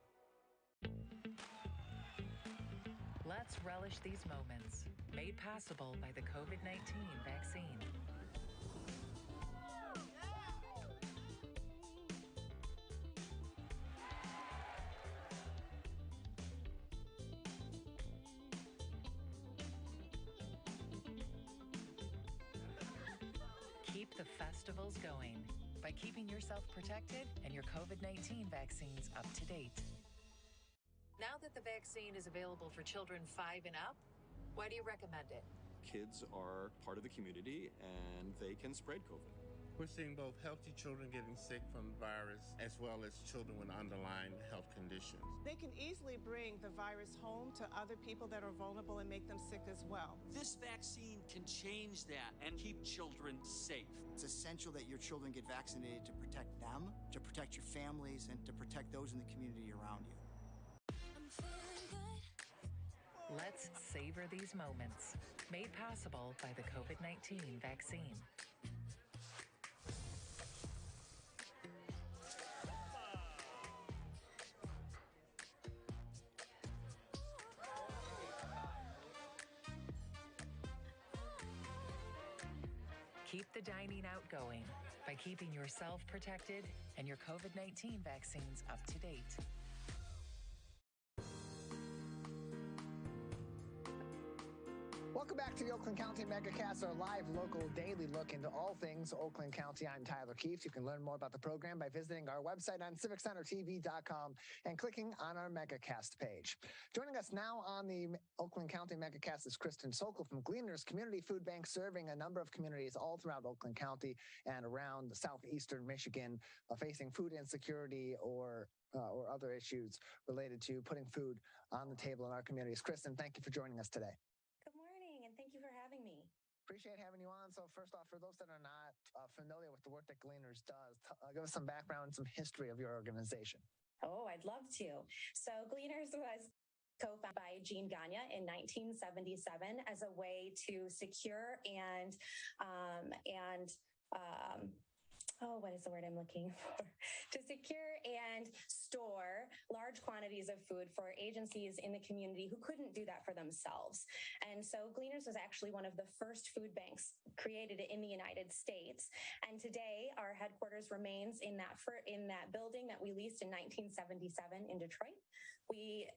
Let's relish these moments, made possible by the COVID-19 vaccine. Keep the festivals going by keeping yourself protected and your COVID-19 vaccines up to date. Now that the vaccine is available for children 5 and up, why do you recommend it? Kids are part of the community and they can spread COVID. We're seeing both healthy children getting sick from the virus as well as children with underlying health conditions. They can easily bring the virus home to other people that are vulnerable and make them sick as well. This vaccine can change that and keep children safe. It's essential that your children get vaccinated to protect them, to protect your families, and to protect those in the community around you. Let's savor these moments, made possible by the COVID-19 vaccine. Keep the dining out going by keeping yourself protected and your COVID-19 vaccines up to date. Welcome back to the Oakland County Megacast, our live local daily look into all things Oakland County. I'm Tyler Kieft. You can learn more about the program by visiting our website on civiccentertv.com and clicking on our Megacast page. Joining us now on the Oakland County Megacast is Kristen Sokol from Gleaners Community Food Bank, serving a number of communities all throughout Oakland County and around southeastern Michigan, facing food insecurity or other issues related to putting food on the table in our communities. Kristen, thank you for joining us today. Thank you for having me. Appreciate having you on. So first off, for those that are not familiar with the work that Gleaners does, give us some background and some history of your organization. Oh, I'd love to. So Gleaners was co-founded by Jean Gagne in 1977 as a way to secure what is the word I'm looking for? To secure and store large quantities of food for agencies in the community who couldn't do that for themselves. And so Gleaners was actually one of the first food banks created in the United States. And today our headquarters remains in that building that we leased in 1977 in Detroit. We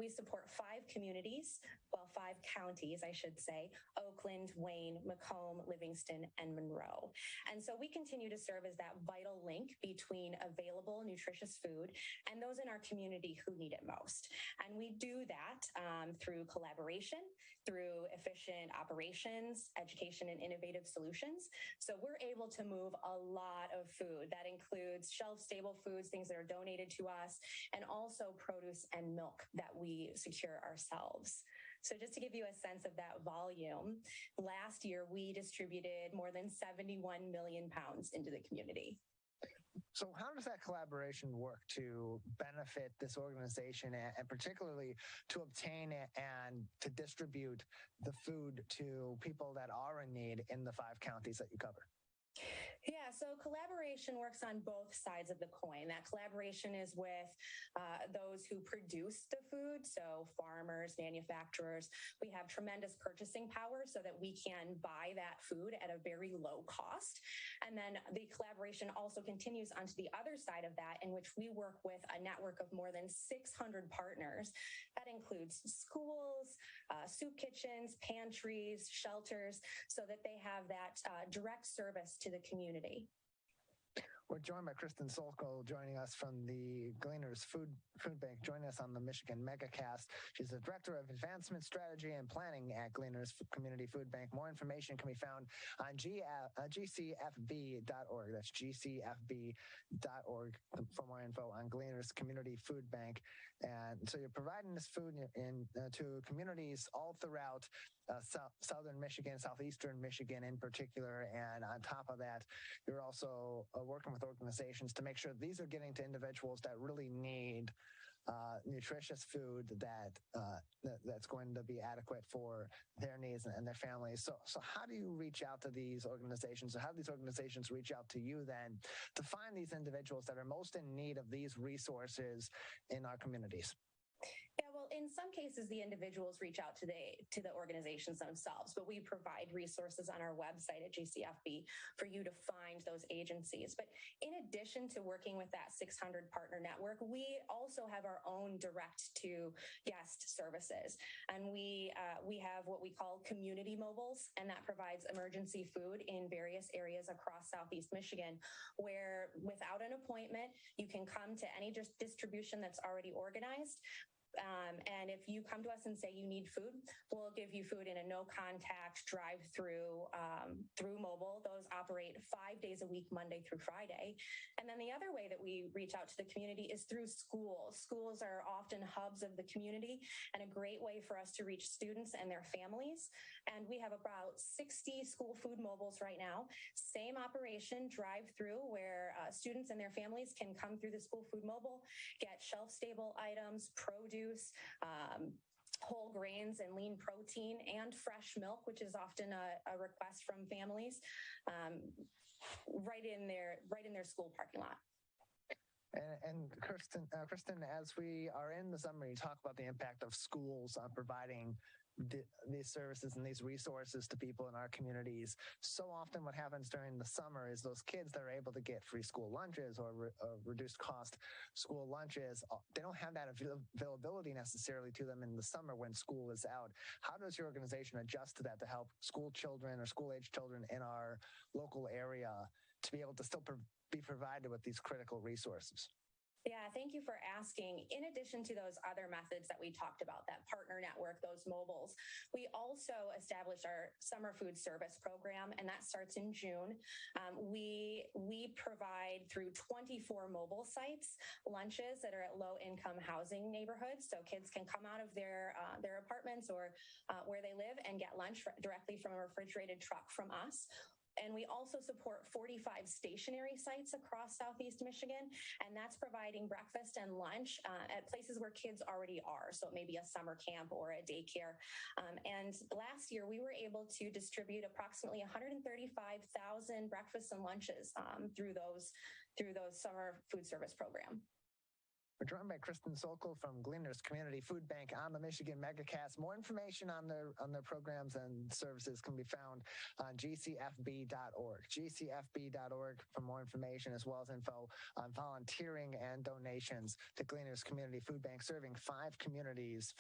support 5 communities, 5 counties, I should say: Oakland, Wayne, Macomb, Livingston, and Monroe. And so we continue to serve as that vital link between available nutritious food and those in our community who need it most. And we do that through collaboration, through efficient operations, education, and innovative solutions. So we're able to move a lot of food. That includes shelf-stable foods, things that are donated to us, and also produce and milk that we secure ourselves. So just to give you a sense of that volume, last year we distributed more than 71 million pounds into the community. So how does that collaboration work to benefit this organization and particularly to obtain and to distribute the food to people that are in need in the 5 counties that you cover? Yeah, so collaboration works on both sides of the coin. That collaboration is with those who produce the food, so farmers, manufacturers. We have tremendous purchasing power so that we can buy that food at a very low cost. And then the collaboration also continues onto the other side of that, in which we work with a network of more than 600 partners. That includes schools, soup kitchens, pantries, shelters, so that they have that direct service to the community. We're joined by Kristen Sokol, joining us from the Gleaners Food Bank, joining us on the Michigan Megacast. She's the Director of Advancement Strategy and Planning at Gleaners Community Food Bank. More information can be found on gcfb.org. That's gcfb.org for more info on Gleaners Community Food Bank. And so you're providing this food to communities all throughout southern Michigan, southeastern Michigan in particular. And on top of that, you're also working with organizations to make sure these are getting to individuals that really need nutritious food that's going to be adequate for their needs and their families. So how do you reach out to these organizations, or how do these organizations reach out to you then to find these individuals that are most in need of these resources in our communities? Yeah, well, in some cases, the individuals reach out to the organizations themselves, but we provide resources on our website at GCFB for you to find those agencies. But in addition to working with that 600 partner network, we also have our own direct-to-guest services. And we have what we call community mobiles, and that provides emergency food in various areas across Southeast Michigan, where without an appointment, you can come to any distribution that's already organized. And if you come to us and say you need food, we'll give you food in a no-contact drive-through through mobile. Those operate 5 days a week, Monday through Friday. And then the other way that we reach out to the community is through schools. Schools are often hubs of the community and a great way for us to reach students and their families. And we have about 60 school food mobiles right now. Same operation, drive-through, where students and their families can come through the school food mobile, get shelf-stable items, produce, juice, whole grains and lean protein, and fresh milk, which is often a request from families, right in their school parking lot. And Kristen, as we are in the summer, you talk about the impact of schools on providing these services and these resources to people in our communities. So often what happens during the summer is those kids that are able to get free school lunches or reduced cost school lunches, they don't have that availability necessarily to them in the summer when school is out. How does your organization adjust to that to help school children or school-age children in our local area to be able to still be provided with these critical resources? Yeah, thank you for asking. In addition to those other methods that we talked about, that partner network, those mobiles, we also established our summer food service program, and that starts in June. We provide through 24 mobile sites lunches that are at low-income housing neighborhoods, so kids can come out of their apartments or where they live and get lunch directly from a refrigerated truck from us. And we also support 45 stationary sites across Southeast Michigan, and that's providing breakfast and lunch at places where kids already are. So it may be a summer camp or a daycare. And last year, we were able to distribute approximately 135,000 breakfasts and lunches through those summer food service program. We're joined by Kristen Sokol from Gleaners Community Food Bank on the Michigan Megacast. More information on their programs and services can be found on gcfb.org. gcfb.org for more information, as well as info on volunteering and donations to Gleaners Community Food Bank, serving 5 counties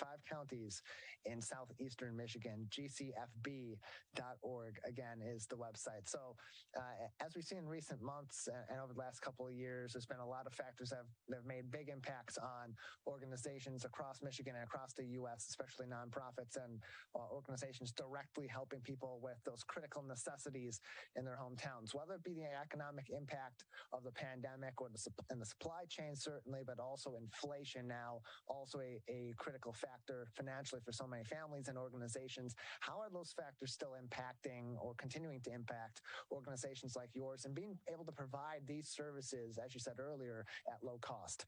in southeastern Michigan. gcfb.org, again, is the website. So as we've seen in recent months and over the last couple of years, there's been a lot of factors that have made big impacts on organizations across Michigan and across the U.S., especially nonprofits and organizations directly helping people with those critical necessities in their hometowns, whether it be the economic impact of the pandemic or the supply chain, certainly, but also inflation now, also a critical factor financially for so many families and organizations. How are those factors still impacting or continuing to impact organizations like yours and being able to provide these services, as you said earlier, at low cost?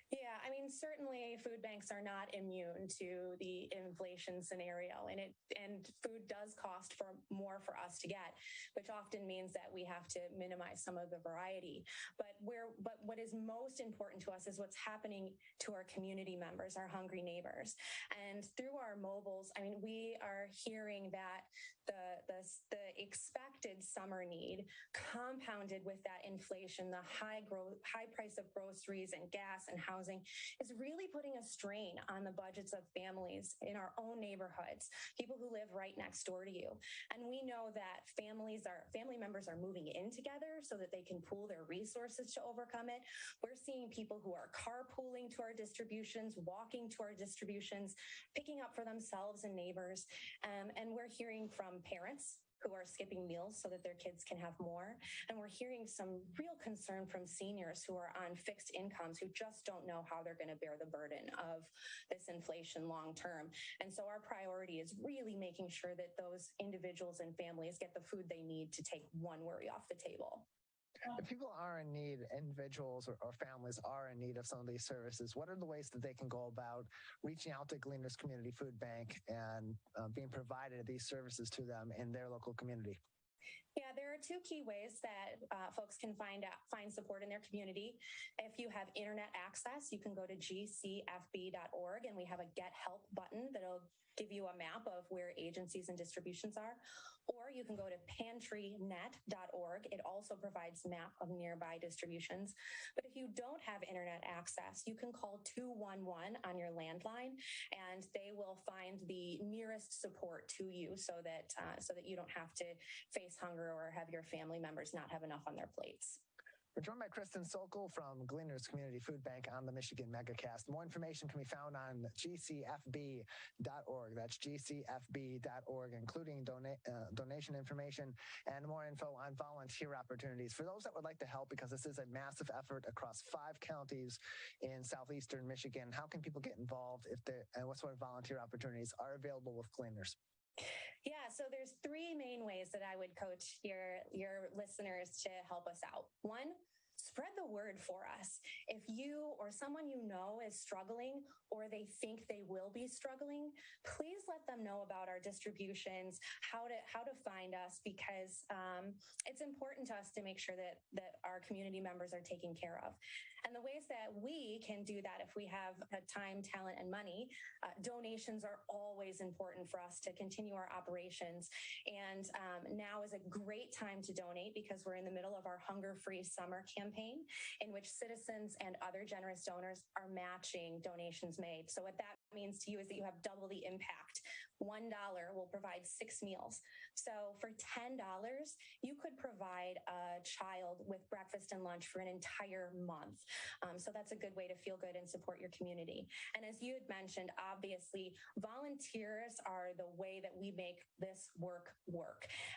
Yeah, I mean, certainly food banks are not immune to the inflation scenario, and food does cost more for us to get, which often means that we have to minimize some of the variety. But what is most important to us is what's happening to our community members, our hungry neighbors. And through our mobiles, I mean, we are hearing that the expected summer need, compounded with that inflation, the high price of groceries and gas and housing, is really putting a strain on the budgets of families in our own neighborhoods, people who live right next door to you. And we know that family members are moving in together so that they can pool their resources to overcome it. We're seeing people who are carpooling to our distributions, walking to our distributions, picking up for themselves and neighbors. And we're hearing from parents who are skipping meals so that their kids can have more. And we're hearing some real concern from seniors who are on fixed incomes who just don't know how they're going to bear the burden of this inflation long term. And so our priority is really making sure that those individuals and families get the food they need to take one worry off the table. If people are in need, individuals or families are in need of some of these services, what are the ways that they can go about reaching out to Gleaners Community Food Bank and being provided these services to them in their local community? Yeah, there are 2 key ways that folks can find support in their community. If you have internet access, you can go to gcfb.org, and we have a Get Help button that'll give you a map of where agencies and distributions are. Or you can go to pantrynet.org. It also provides a map of nearby distributions. But if you don't have internet access, you can call 211 on your landline, and they will find the nearest support to you so that you don't have to face hunger or have your family members not have enough on their plates. We're joined by Kristen Sokol from Gleaners Community Food Bank on the Michigan Megacast. More information can be found on gcfb.org. That's gcfb.org, including donation information and more info on volunteer opportunities. For those that would like to help, because this is a massive effort across 5 counties in southeastern Michigan, how can people get involved and what sort of volunteer opportunities are available with Gleaners? Yeah, so there's 3 main ways that I would coach your listeners to help us out. 1, spread the word for us. If you or someone you know is struggling or they think they will be struggling, please let them know about our distributions, how to find us, because it's important to us to make sure that our community members are taken care of. And the ways that we can do that, if we have time, talent, and money, donations are always important for us to continue our operations. And now is a great time to donate because we're in the middle of our Hunger-Free Summer campaign, in which citizens and other generous donors are matching donations made. So what that means to you is that you have double the impact. $1 will provide 6 meals. So for $10, you could provide a child with breakfast and lunch for an entire month. So that's a good way to feel good and support your community. And as you had mentioned, obviously, volunteers are the way that we make this work.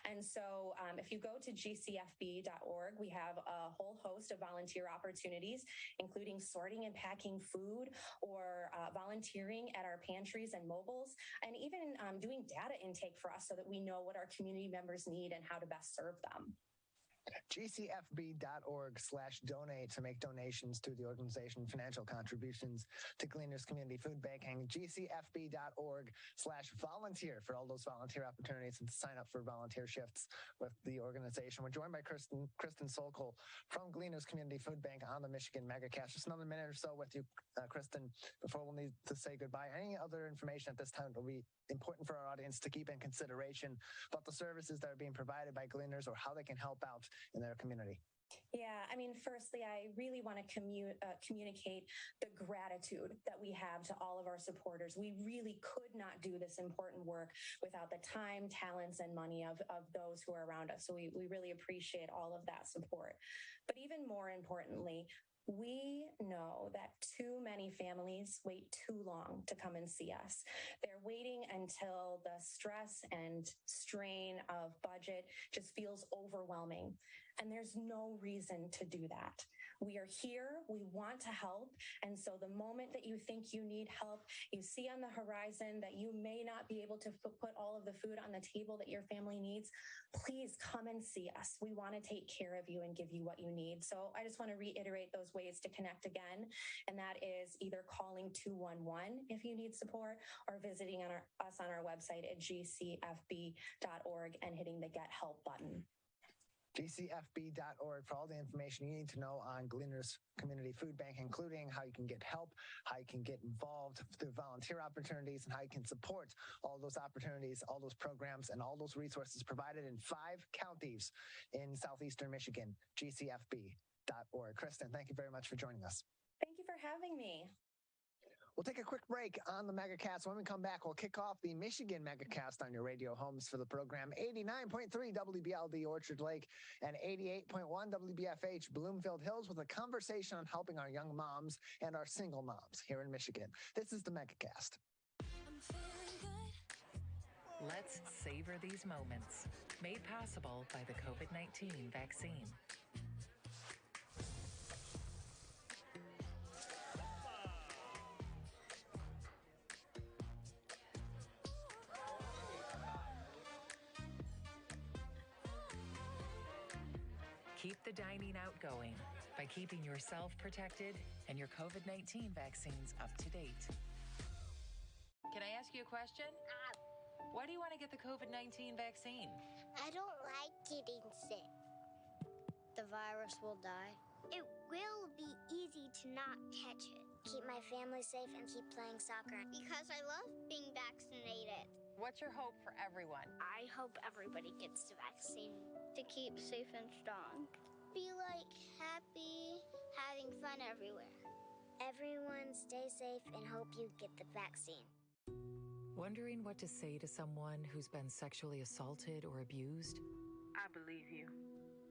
And so if you go to gcfb.org, we have a whole host of volunteer opportunities, including sorting and packing food or volunteering at our pantries and mobiles, and even doing data intake for us so that we know what our community members need and how to best serve them. gcfb.org/donate to make donations to the organization, financial contributions to Gleaners Community Food Banking. gcfb.org/volunteer for all those volunteer opportunities and to sign up for volunteer shifts with the organization. We're joined by Kristen Sokol from Gleaners Community Food Bank on the Michigan Megacast. Just another minute or so with you, Kristen, before we'll need to say goodbye. Any other information at this time that will be important for our audience to keep in consideration about the services that are being provided by Gleaners or how they can help out in their community? Yeah, I mean, firstly, I really want to communicate the gratitude that we have to all of our supporters. We really could not do this important work without the time, talents, and money of those who are around us. So we really appreciate all of that support. But even more importantly, we know that too many families wait too long to come and see us. They're waiting until the stress and strain of budget just feels overwhelming. And there's no reason to do that. We are here, we want to help. And so the moment that you think you need help, you see on the horizon that you may not be able to put all of the food on the table that your family needs, please come and see us. We want to take care of you and give you what you need. So I just want to reiterate those ways to connect again. And that is either calling 211 if you need support or visiting us on our website at gcfb.org and hitting the Get Help button. gcfb.org for all the information you need to know on Gleaners Community Food Bank, including how you can get help, how you can get involved through volunteer opportunities, and how you can support all those opportunities, all those programs, and all those resources provided in 5 counties in southeastern Michigan. gcfb.org. Kristen, thank you very much for joining us. Thank you for having me. We'll take a quick break on the Megacast. When we come back, we'll kick off the Michigan Megacast on your radio homes for the program. 89.3 WBLD Orchard Lake and 88.1 WBFH Bloomfield Hills with a conversation on helping our young moms and our single moms here in Michigan. This is the Megacast. Let's savor these moments. Made possible by the COVID-19 vaccine. Keep the dining out going by keeping yourself protected and your COVID-19 vaccines up to date. Can I ask you a question? Why do you want to get the COVID-19 vaccine? I don't like getting sick. The virus will die. It will be easy to not catch it. Keep my family safe and keep playing soccer because I love being vaccinated. What's your hope for everyone? I hope everybody gets the vaccine to keep safe and strong. Be like happy, having fun everywhere. Everyone stay safe and hope you get the vaccine. Wondering what to say to someone who's been sexually assaulted or abused? I believe you.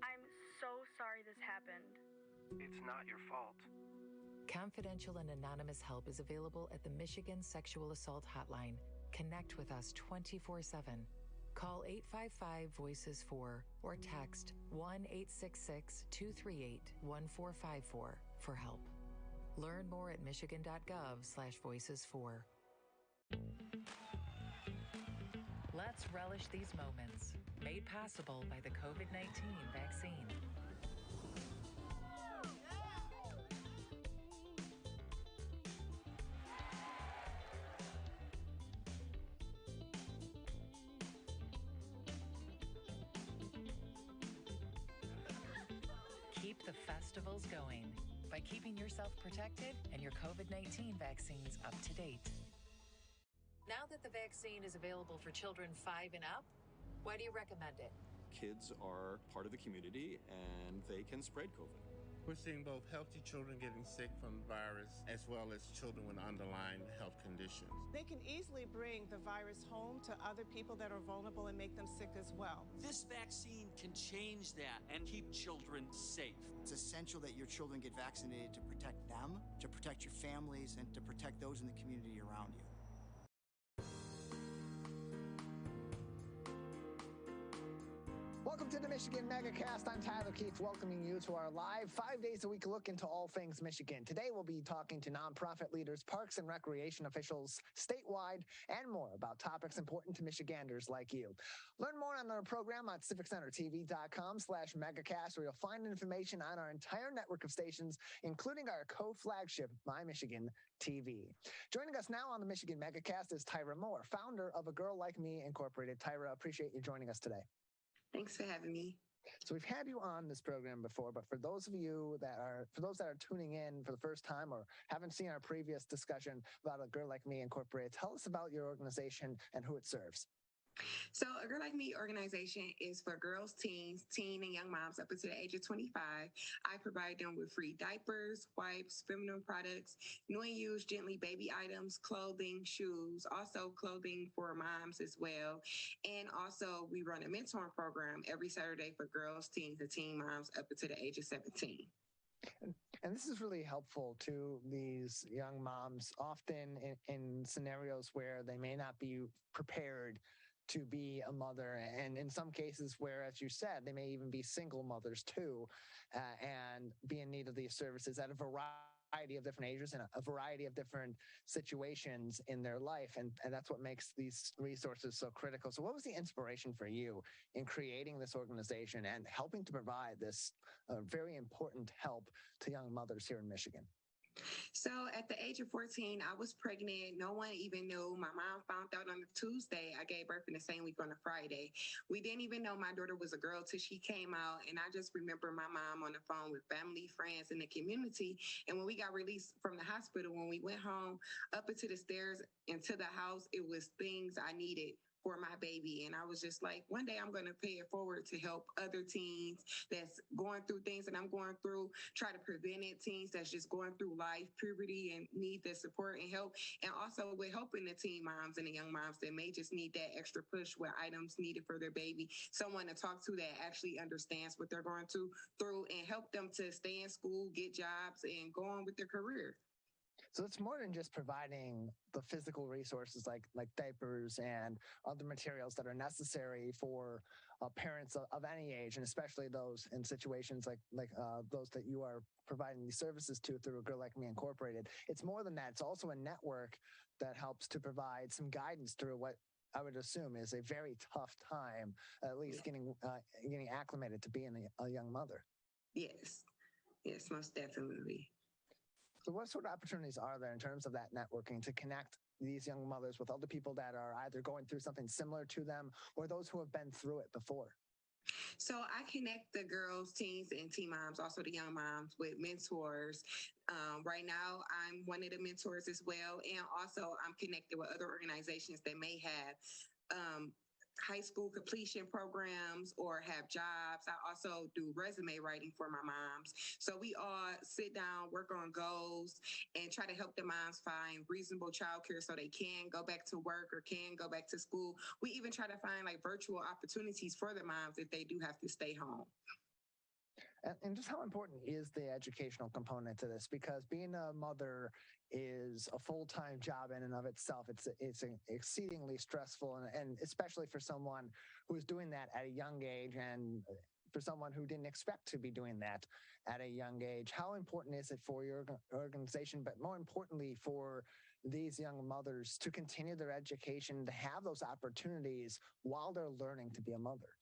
I'm so sorry this happened. It's not your fault. Confidential and anonymous help is available at the Michigan Sexual Assault Hotline. Connect with us 24/7. Call 855-VOICES-4 or text 1-866-238-1454 for help. Learn more at michigan.gov/voices4. Let's relish these moments, made possible by the COVID-19 vaccine. festivals going by keeping yourself protected and your COVID-19 vaccines up to date. Now that the vaccine is available for children 5 and up, why do you recommend it? Kids are part of the community and they can spread COVID. We're seeing both healthy children getting sick from the virus as well as children with underlying health conditions. They can easily bring the virus home to other people that are vulnerable and make them sick as well. This vaccine can change that and keep children safe. It's essential that your children get vaccinated to protect them, to protect your families, and to protect those in the community around you. Welcome to the Michigan Megacast. I'm Tyler Kieft, welcoming you to our live 5 days a week look into all things Michigan. Today we'll be talking to nonprofit leaders, parks and recreation officials statewide, and more about topics important to Michiganders like you. Learn more on our program at civiccentertv.com/megacast, where you'll find information on our entire network of stations, including our co-flagship My Michigan TV. Joining us now on the Michigan Megacast is Tyra Moore, founder of A Girl Like Me Incorporated. Tyra, appreciate you joining us today. Thanks for having me. So we've had you on this program before, but for those that are tuning in for the first time or haven't seen our previous discussion about A Girl Like Me Incorporated, tell us about your organization and who it serves. So A Girl Like Me organization is for girls, teens, teen and young moms up until the age of 25. I provide them with free diapers, wipes, feminine products, new and used gently baby items, clothing, shoes, also clothing for moms as well. And also we run a mentoring program every Saturday for girls, teens, and teen moms up until the age of 17. And this is really helpful to these young moms, often in scenarios where they may not be prepared to be a mother, and in some cases where, as you said, they may even be single mothers too, and be in need of these services at a variety of different ages and a variety of different situations in their life, and that's what makes these resources so critical. So what was the inspiration for you in creating this organization and helping to provide this very important help to young mothers here in Michigan? So at the age of 14, I was pregnant. No one even knew. My mom found out on a Tuesday. I gave birth in the same week on a Friday. We didn't even know my daughter was a girl till she came out. And I just remember my mom on the phone with family, friends in the community. And when we got released from the hospital, when we went home, up into the stairs into the house, it was things I needed for my baby. And I was just like, one day I'm going to pay it forward to help other teens that's going through things that I'm going through, try to prevent it, teens that's just going through life, puberty, and need the support and help. And also with helping the teen moms and the young moms that may just need that extra push with items needed for their baby, someone to talk to that actually understands what they're going through and help them to stay in school, get jobs, and go on with their career. So it's more than just providing the physical resources like diapers and other materials that are necessary for parents of any age, and especially those in situations like those that you are providing these services to through A Girl Like Me Incorporated. It's more than that. It's also a network that helps to provide some guidance through what I would assume is a very tough time, at least getting acclimated to being a young mother. Yes, most definitely. So what sort of opportunities are there in terms of that networking to connect these young mothers with other people that are either going through something similar to them or those who have been through it before? So I connect the girls, teens, and teen moms, also the young moms, with mentors. Right now, I'm one of the mentors as well. And also I'm connected with other organizations that may have high school completion programs or have jobs. I also do resume writing for my moms. So we all sit down, work on goals, and try to help the moms find reasonable childcare so they can go back to work or can go back to school. We even try to find virtual opportunities for the moms if they do have to stay home. And just how important is the educational component to this? Because being a mother is a full-time job in and of itself. It's exceedingly stressful, and especially for someone who is doing that at a young age, and for someone who didn't expect to be doing that at a young age. How important is it for your organization, but more importantly for these young mothers to continue their education, to have those opportunities while they're learning to be a mother?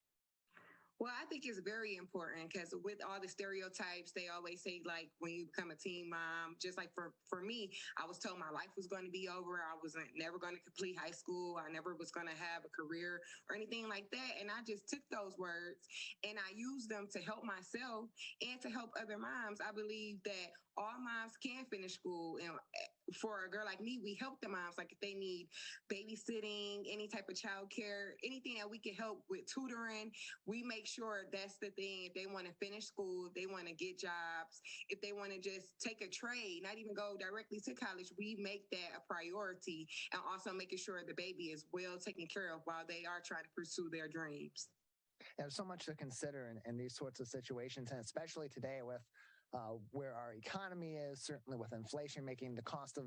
Well, I think it's very important because with all the stereotypes, they always say, like, when you become a teen mom, just like for me, I was told my life was going to be over. I wasn't never going to complete high school. I never was going to have a career or anything like that. And I just took those words and I used them to help myself and to help other moms. I believe that all moms can finish school. And for a girl like me, we help the moms. Like if they need babysitting, any type of childcare, anything that we can help with tutoring, we make sure that's the thing. If they want to finish school, if they want to get jobs, if they want to just take a trade, not even go directly to college, we make that a priority, and also making sure the baby is well taken care of while they are trying to pursue their dreams. There's so much to consider in these sorts of situations, and especially today with where our economy is, certainly with inflation making the cost of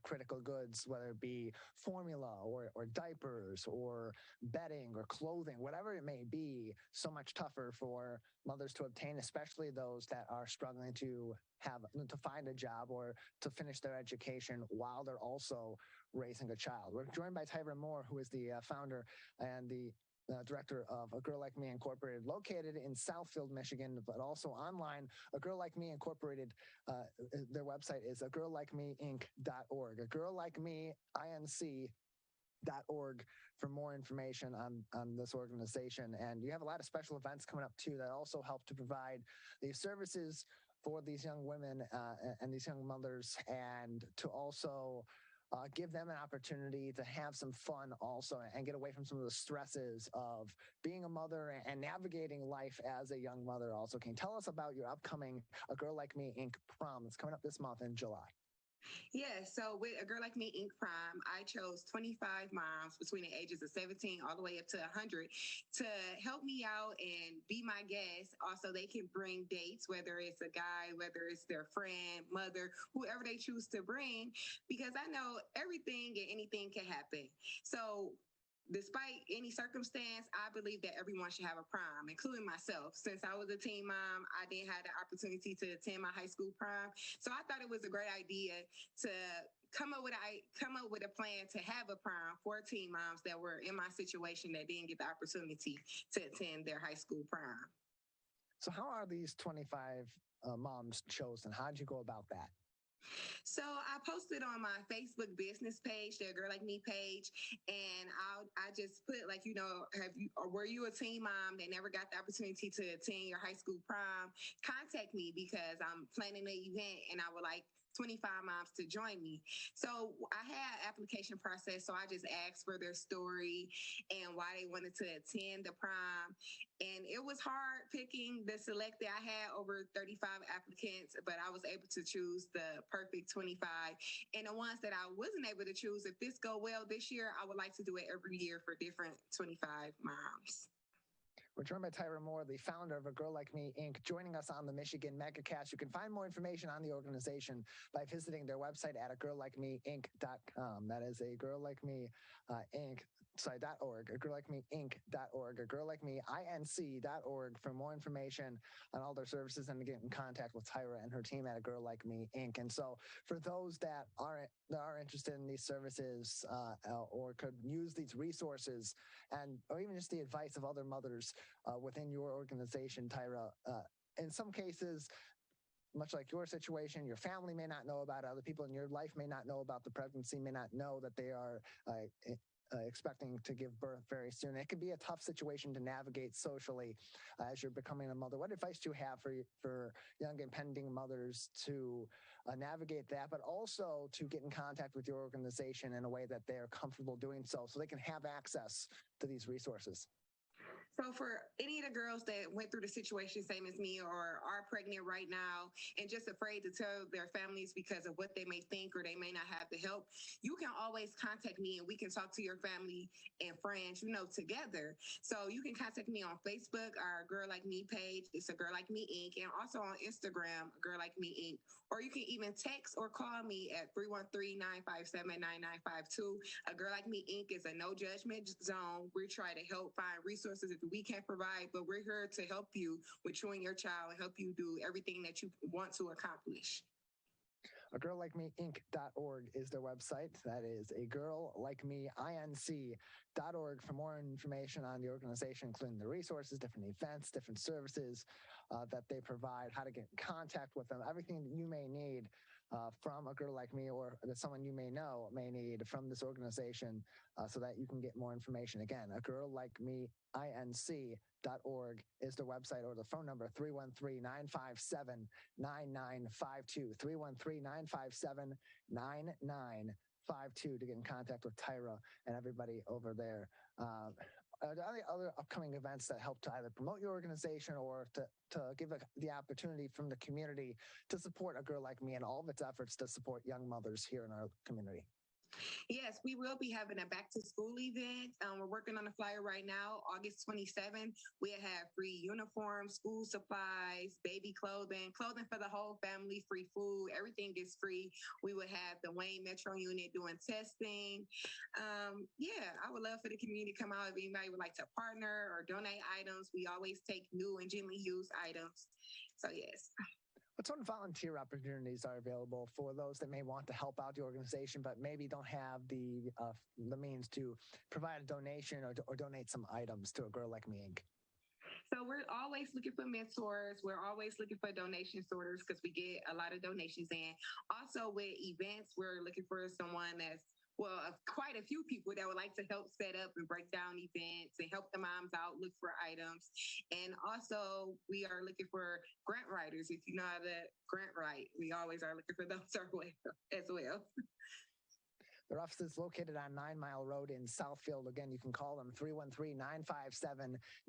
critical goods, whether it be formula or diapers or bedding or clothing, whatever it may be, so much tougher for mothers to obtain, especially those that are struggling to find a job or to finish their education while they're also raising a child. We're joined by Tyra Moore, who is the founder and the director of A Girl Like Me Incorporated, located in Southfield, Michigan, but also online. A Girl Like Me Incorporated, their website is agirllikemeinc.org. agirllikemeinc.org for more information on this organization. And you have a lot of special events coming up too that also help to provide these services for these young women and these young mothers, and to also give them an opportunity to have some fun also and get away from some of the stresses of being a mother and navigating life as a young mother also. Can you tell us about your upcoming A Girl Like Me Inc. prom that's coming up this month in July? Yeah, so with A Girl Like Me Inc. Prom, I chose 25 moms between the ages of 17 all the way up to 100 to help me out and be my guest. Also, they can bring dates, whether it's a guy, whether it's their friend, mother, whoever they choose to bring, because I know everything and anything can happen. So despite any circumstance, I believe that everyone should have a prom, including myself. Since I was a teen mom, I didn't have the opportunity to attend my high school prom. So I thought it was a great idea to come up with a plan to have a prom for teen moms that were in my situation that didn't get the opportunity to attend their high school prom. So how are these 25 moms chosen? How did you go about that? So I posted on my Facebook business page, the Girl Like Me page, and I just put, like, were you a teen mom that never got the opportunity to attend your high school prom? Contact me because I'm planning an event and I would like 25 moms to join me. So I had an application process. So I just asked for their story and why they wanted to attend the prom. And it was hard picking the selected. I had over 35 applicants, but I was able to choose the perfect 25. And the ones that I wasn't able to choose, if this go well this year, I would like to do it every year for different 25 moms. We're joined by Tyra Moore, the founder of A Girl Like Me, Inc., joining us on the Michigan Megacast. You can find more information on the organization by visiting their website at agirllikemeinc.com. That is agirllikemeinc.org, agirllikemeinc.org, agirllikemeinc.org for more information on all their services and to get in contact with Tyra and her team at A Girl Like Me, Inc. And so for those that are interested in these services or could use these resources or even just the advice of other mothers within your organization, Tyra, in some cases, much like your situation, your family may not know about it. Other people in your life may not know about the pregnancy, may not know that they are expecting to give birth very soon. It can be a tough situation to navigate socially as you're becoming a mother. What advice do you have for young impending mothers to navigate that, but also to get in contact with your organization in a way that they're comfortable doing so they can have access to these resources? So for any of the girls that went through the situation same as me or are pregnant right now and just afraid to tell their families because of what they may think or they may not have the help, you can always contact me and we can talk to your family and friends, together. So you can contact me on Facebook, our Girl Like Me page. It's A Girl Like Me Inc. And also on Instagram, A Girl Like Me Inc. Or you can even text or call me at 313-957-9952. A Girl Like Me Inc. is a no judgment zone. We try to help find resources if we can't provide, but we're here to help you with you and your child and help you do everything that you want to accomplish. agirllikemeinc.org is their website. That is agirllikemeinc.org for more information on the organization, including the resources, different events, different services that they provide, how to get in contact with them, everything that you may need from a girl like me or that someone you may know may need from this organization so that you can get more information. Again, agirllikemeinc.org is the website or the phone number, 313-957-9952, 313-957-9952 to get in contact with Tyra and everybody over there. Are there any other upcoming events that help to either promote your organization or to give the opportunity from the community to support a girl like me and all of its efforts to support young mothers here in our community? Yes, we will be having a back to school event. We're working on a flyer right now. August 27th, we'll have free uniforms, school supplies, baby clothing for the whole family, free food. Everything is free. We will have the Wayne Metro unit doing testing. I would love for the community to come out. If anybody would like to partner or donate items, we always take new and gently used items. So yes. What sort of volunteer opportunities are available for those that may want to help out the organization, but maybe don't have the means to provide a donation or donate some items to a Girl Like Me Inc.? So we're always looking for mentors. We're always looking for donation sorters because we get a lot of donations in. Also with events, we're looking for someone that's quite a few people that would like to help set up and break down events and help the moms out, look for items. And also, we are looking for grant writers. If you know how to grant write, we always are looking for those as well. Their office is located on 9 Mile Road in Southfield. Again, you can call them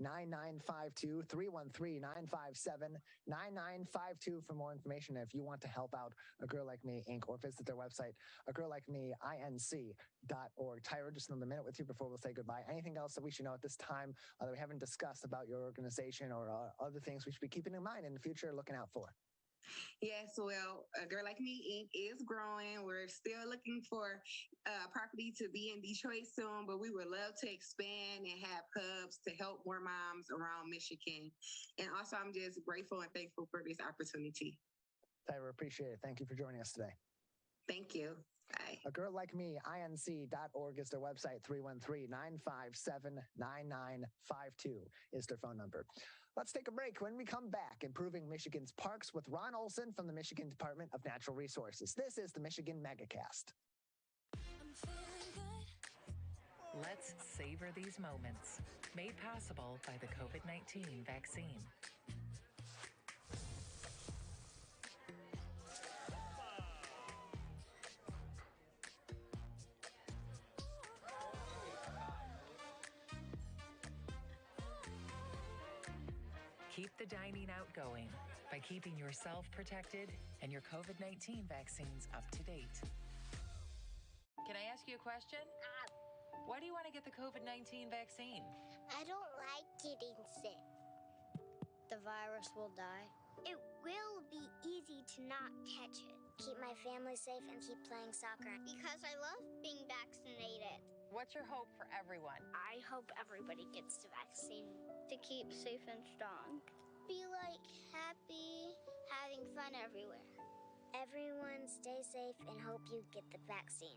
313-957-9952, 313-957-9952 for more information. If you want to help out A Girl Like Me Inc. or visit their website, agirllikemeinc.org. Tyra, just another minute with you before we'll say goodbye. Anything else that we should know at this time that we haven't discussed about your organization or other things we should be keeping in mind in the future, looking out for? Yes, well, A Girl Like Me Inc. is growing. We're still looking for property to be in Detroit soon, but we would love to expand and have hubs to help more moms around Michigan. And also, I'm just grateful and thankful for this opportunity. Tyra, appreciate it. Thank you for joining us today. Thank you. Bye. A Girl Like Me, inc.org is their website. 313-957-9952 is their phone number. Let's take a break. When we come back, improving Michigan's parks with Ron Olson from the Michigan Department of Natural Resources. This is the Michigan Megacast. Let's savor these moments, made possible by the COVID-19 vaccine. Keep the dining out going by keeping yourself protected and your COVID-19 vaccines up to date. Can I ask you a question? Why do you want to get the COVID-19 vaccine? I don't like getting sick. The virus will die. It will be easy to not catch it. Keep my family safe and keep playing soccer because I love being vaccinated. What's your hope for everyone? I hope everybody gets the vaccine to keep safe and strong. Be like happy, having fun everywhere. Everyone stay safe and hope you get the vaccine.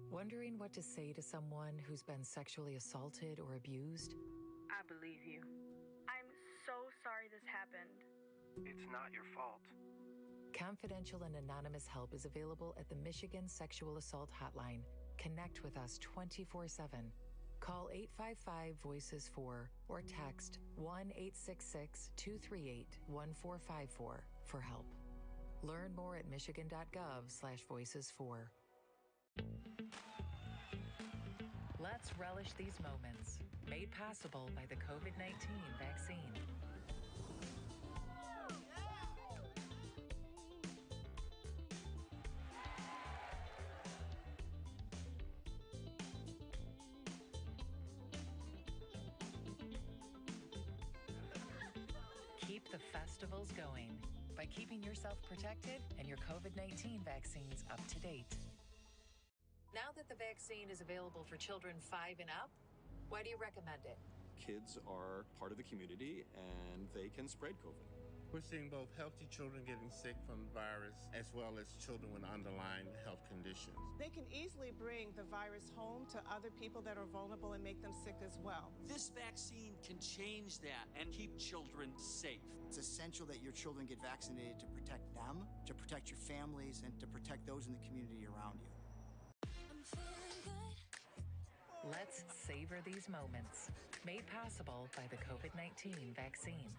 Wondering what to say to someone who's been sexually assaulted or abused? I believe you. I'm so sorry this happened. It's not your fault. Confidential and anonymous help is available at the Michigan Sexual Assault Hotline. Connect with us 24/7. Call 855-VOICES-4 or text 1-866-238-1454 for help. Learn more at michigan.gov/voices4. Let's relish these moments, made possible by the COVID-19 vaccine. Keep the festivals going by keeping yourself protected and your COVID-19 vaccines up to date. Now that the vaccine is available for children 5 and up, why do you recommend it? Kids are part of the community and they can spread COVID. We're seeing both healthy children getting sick from the virus as well as children with underlying health conditions. They can easily bring the virus home to other people that are vulnerable and make them sick as well. This vaccine can change that and keep children safe. It's essential that your children get vaccinated to protect them, to protect your families, and to protect those in the community around you. Let's savor these moments, made possible by the COVID-19 vaccine.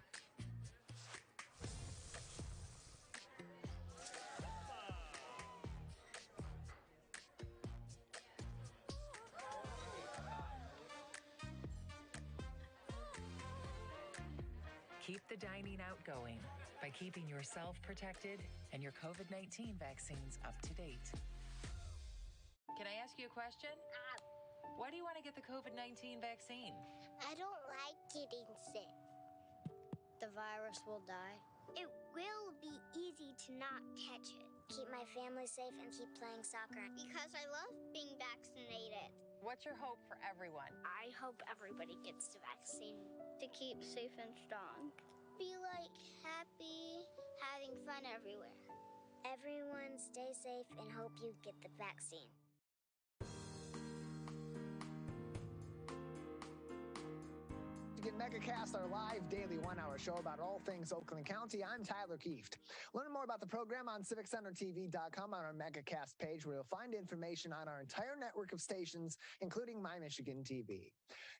Keep the dining out going by keeping yourself protected and your COVID-19 vaccines up to date. Can I ask you a question? Why do you want to get the COVID-19 vaccine? I don't like getting sick. The virus will die. It will be easy to not catch it. Keep my family safe and keep playing soccer because I love being vaccinated. What's your hope for everyone? I hope everybody gets the vaccine to keep safe and strong. Be like happy, having fun everywhere. Everyone stay safe and hope you get the vaccine. Michigan Megacast, our live daily one-hour show about all things Oakland County. I'm Tyler Kieft. Learn more about the program on CivicCenterTV.com on our Megacast page, where you'll find information on our entire network of stations, including My Michigan TV.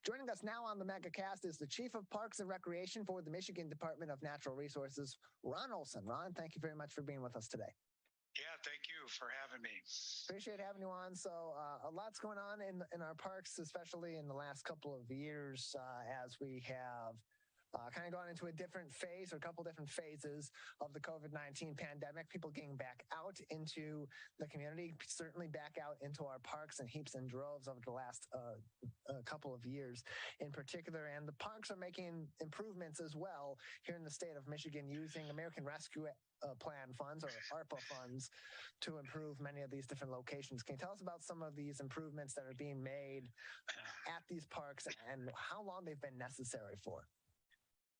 Joining us now on the Megacast is the Chief of Parks and Recreation for the Michigan Department of Natural Resources, Ron Olson. Ron, thank you very much for being with us today. Yeah, thank you for having me. Appreciate having you on. So a lot's going on in our parks, especially in the last couple of years, as we have kind of gone into a different phase or a couple different phases of the COVID-19 pandemic. People getting back out into the community, certainly back out into our parks in heaps and droves over the last couple of years in particular. And the parks are making improvements as well here in the state of Michigan using American Rescue Plan funds or ARPA funds to improve many of these different locations. Can you tell us about some of these improvements that are being made at these parks and how long they've been necessary for?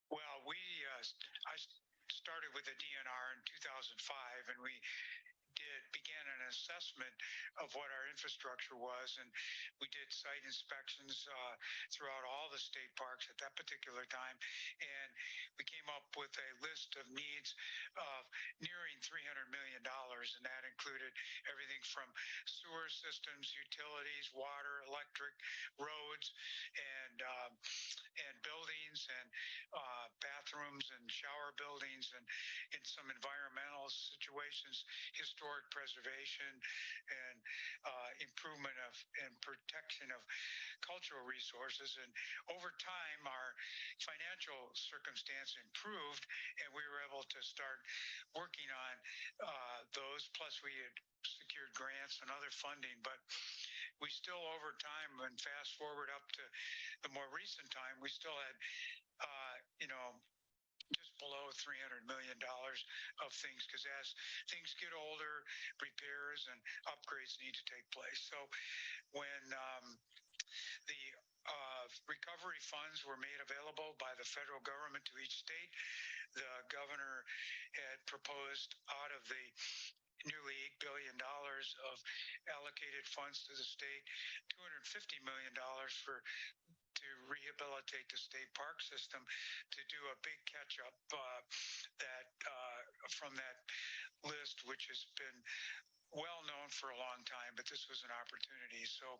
Well, I started with the DNR in 2005, and we began an assessment of what our infrastructure was, and we did site inspections throughout all the state parks at that particular time, and we came up with a list of needs of nearing $300 million, and that included everything from sewer systems, utilities, water, electric, roads, and buildings, and bathrooms and shower buildings, and in some environmental situations, historic preservation, and improvement of and protection of cultural resources. And over time, our financial circumstance improved, and we were able to start working on those. Plus, we had secured grants and other funding, but we still, over time, and fast forward up to the more recent time, we still had, just below $300 million of things, because as things get older, repairs and upgrades need to take place. So when the recovery funds were made available by the federal government to each state, the governor had proposed out of the nearly $8 billion of allocated funds to the state, $250 million to rehabilitate the state park system, to do a big catch-up from that list, which has been well known for a long time, but this was an opportunity. So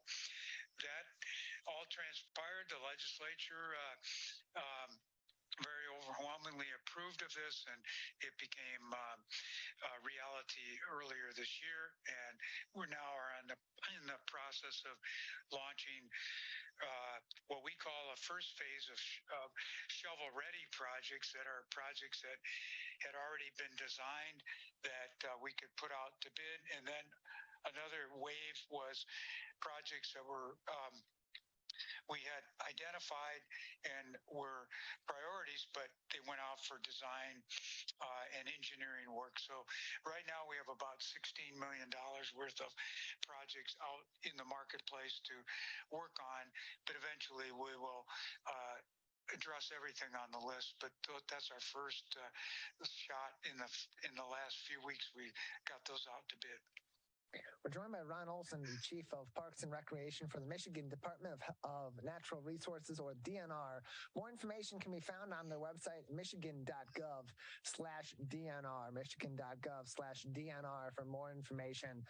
that all transpired. The legislature very overwhelmingly approved of this, and it became a reality earlier this year. And we're now in the process of launching what we call a first phase of shovel-ready projects, that are projects that had already been designed that we could put out to bid. And then another wave was projects that were we had identified and were priorities, but they went out for design and engineering work. So right now we have about $16 million worth of projects out in the marketplace to work on, but eventually we will address everything on the list, but that's our first shot. In the last few weeks, we got those out to bid. We're joined by Ron Olson, the Chief of Parks and Recreation for the Michigan Department of Natural Resources, or DNR. More information can be found on their website, michigan.gov/DNR, michigan.gov/DNR for more information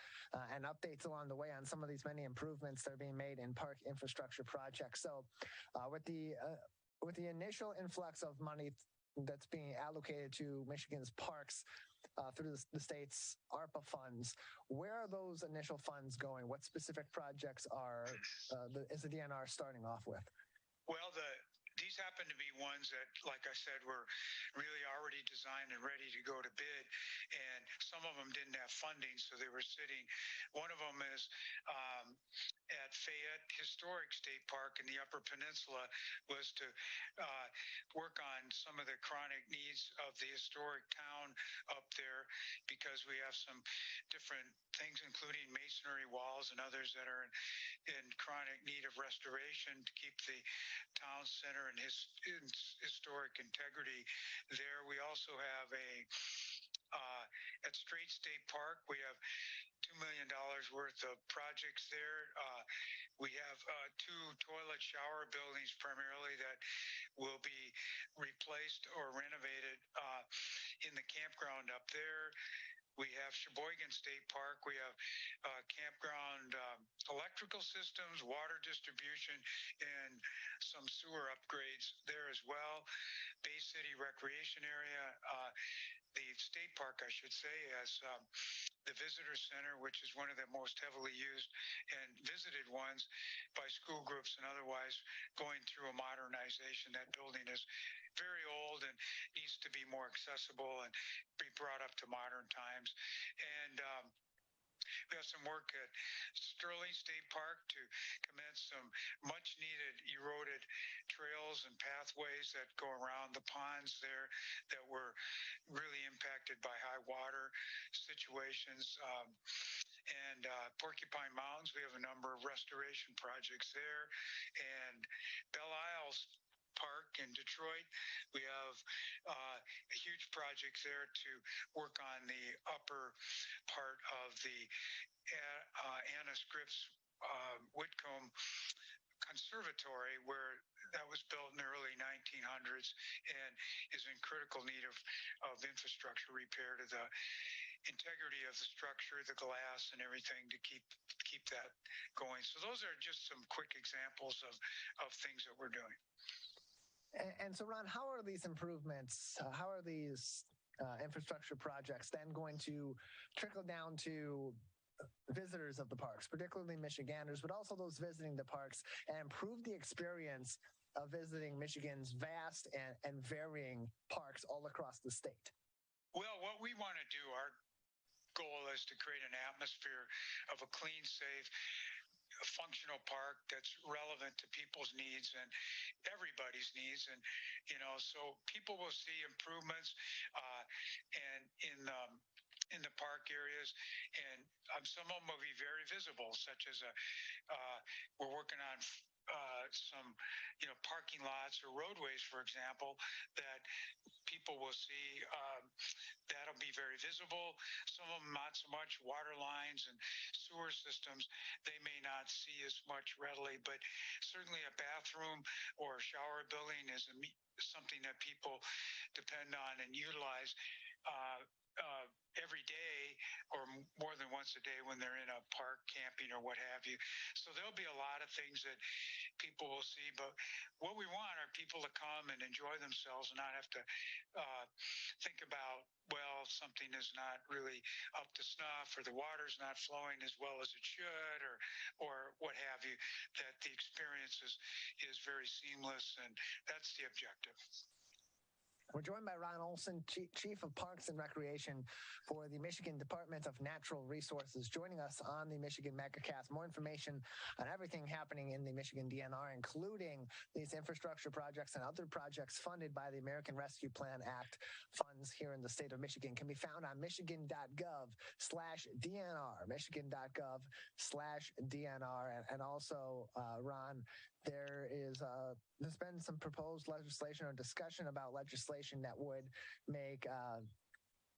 and updates along the way on some of these many improvements that are being made in park infrastructure projects. So with the initial influx of money that's being allocated to Michigan's parks through the state's ARPA funds, where are those initial funds going? What specific projects is the DNR starting off with? Well, these happen to be ones that, like I said, were really already designed and ready to go to bid, and some of them didn't have funding, so they were sitting. One of them is at Fayette Historic State Park in the Upper Peninsula, was to work on some of the chronic needs of the historic town up there, because we have some different things, including masonry walls and others that are in chronic need of restoration to keep the town center and his historic integrity there. We also have at Straight State Park, we have $2 million worth of projects there. We have two toilet shower buildings primarily that will be replaced or renovated in the campground up there. We have Sheboygan State Park. We have campground electrical systems, water distribution, and some sewer upgrades there as well. Bay City Recreation Area, the state park, I should say, has the visitor center, which is one of the most heavily used and visited ones by school groups and otherwise, going through a modernization. That building is very old and needs to be more accessible and be brought up to modern times. And we have some work at Sterling State Park to commence some much needed eroded trails and pathways that go around the ponds there that were really impacted by high water situations. And Porcupine Mountains, we have a number of restoration projects there. And Belle Isles Park in Detroit, we have a huge project there to work on the upper part of the Anna Scripps Whitcomb Conservatory, where that was built in the early 1900s and is in critical need of infrastructure repair to the integrity of the structure, the glass and everything to keep that going. So those are just some quick examples of things that we're doing. And so, Ron, how are these improvements, how are these infrastructure projects then going to trickle down to visitors of the parks, particularly Michiganders, but also those visiting the parks, and improve the experience of visiting Michigan's vast and varying parks all across the state? Well, what we want to do, our goal is to create an atmosphere of a clean, safe, functional park that's relevant to people's needs and everybody's needs. And, so people will see improvements and in the park areas, and some of them will be very visible, such as we're working on some, parking lots or roadways, for example, that people will see. That'll be very visible. Some of them not so much. Water lines and sewer systems, they may not see as much readily, but certainly a bathroom or a shower building is something that people depend on and utilize every day or more than once a day when they're in a park camping or what have you. So there'll be a lot of things that people will see, but what we want are people to come and enjoy themselves and not have to think about, well, something is not really up to snuff or the water's not flowing as well as it should or what have you, that the experience is very seamless, and that's the objective. We're joined by Ron Olson, Chief of Parks and Recreation for the Michigan Department of Natural Resources, joining us on the Michigan Megacast. More information on everything happening in the Michigan DNR, including these infrastructure projects and other projects funded by the American Rescue Plan Act funds here in the state of Michigan, can be found on michigan.gov/DNR, michigan.gov/DNR. And also, Ron, there's been some proposed legislation or discussion about legislation that would make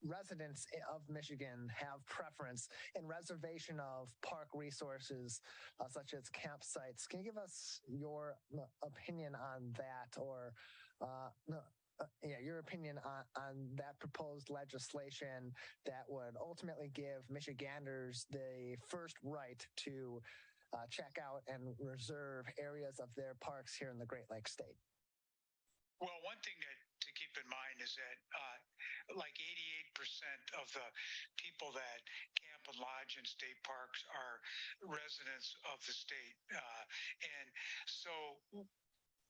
residents of Michigan have preference in reservation of park resources such as campsites. Can you give us your opinion on that, or your opinion on that proposed legislation that would ultimately give Michiganders the first right to check out and reserve areas of their parks here in the Great Lakes State? Well, one thing to keep in mind is that like 88% of the people that camp and lodge in state parks are residents of the state. And so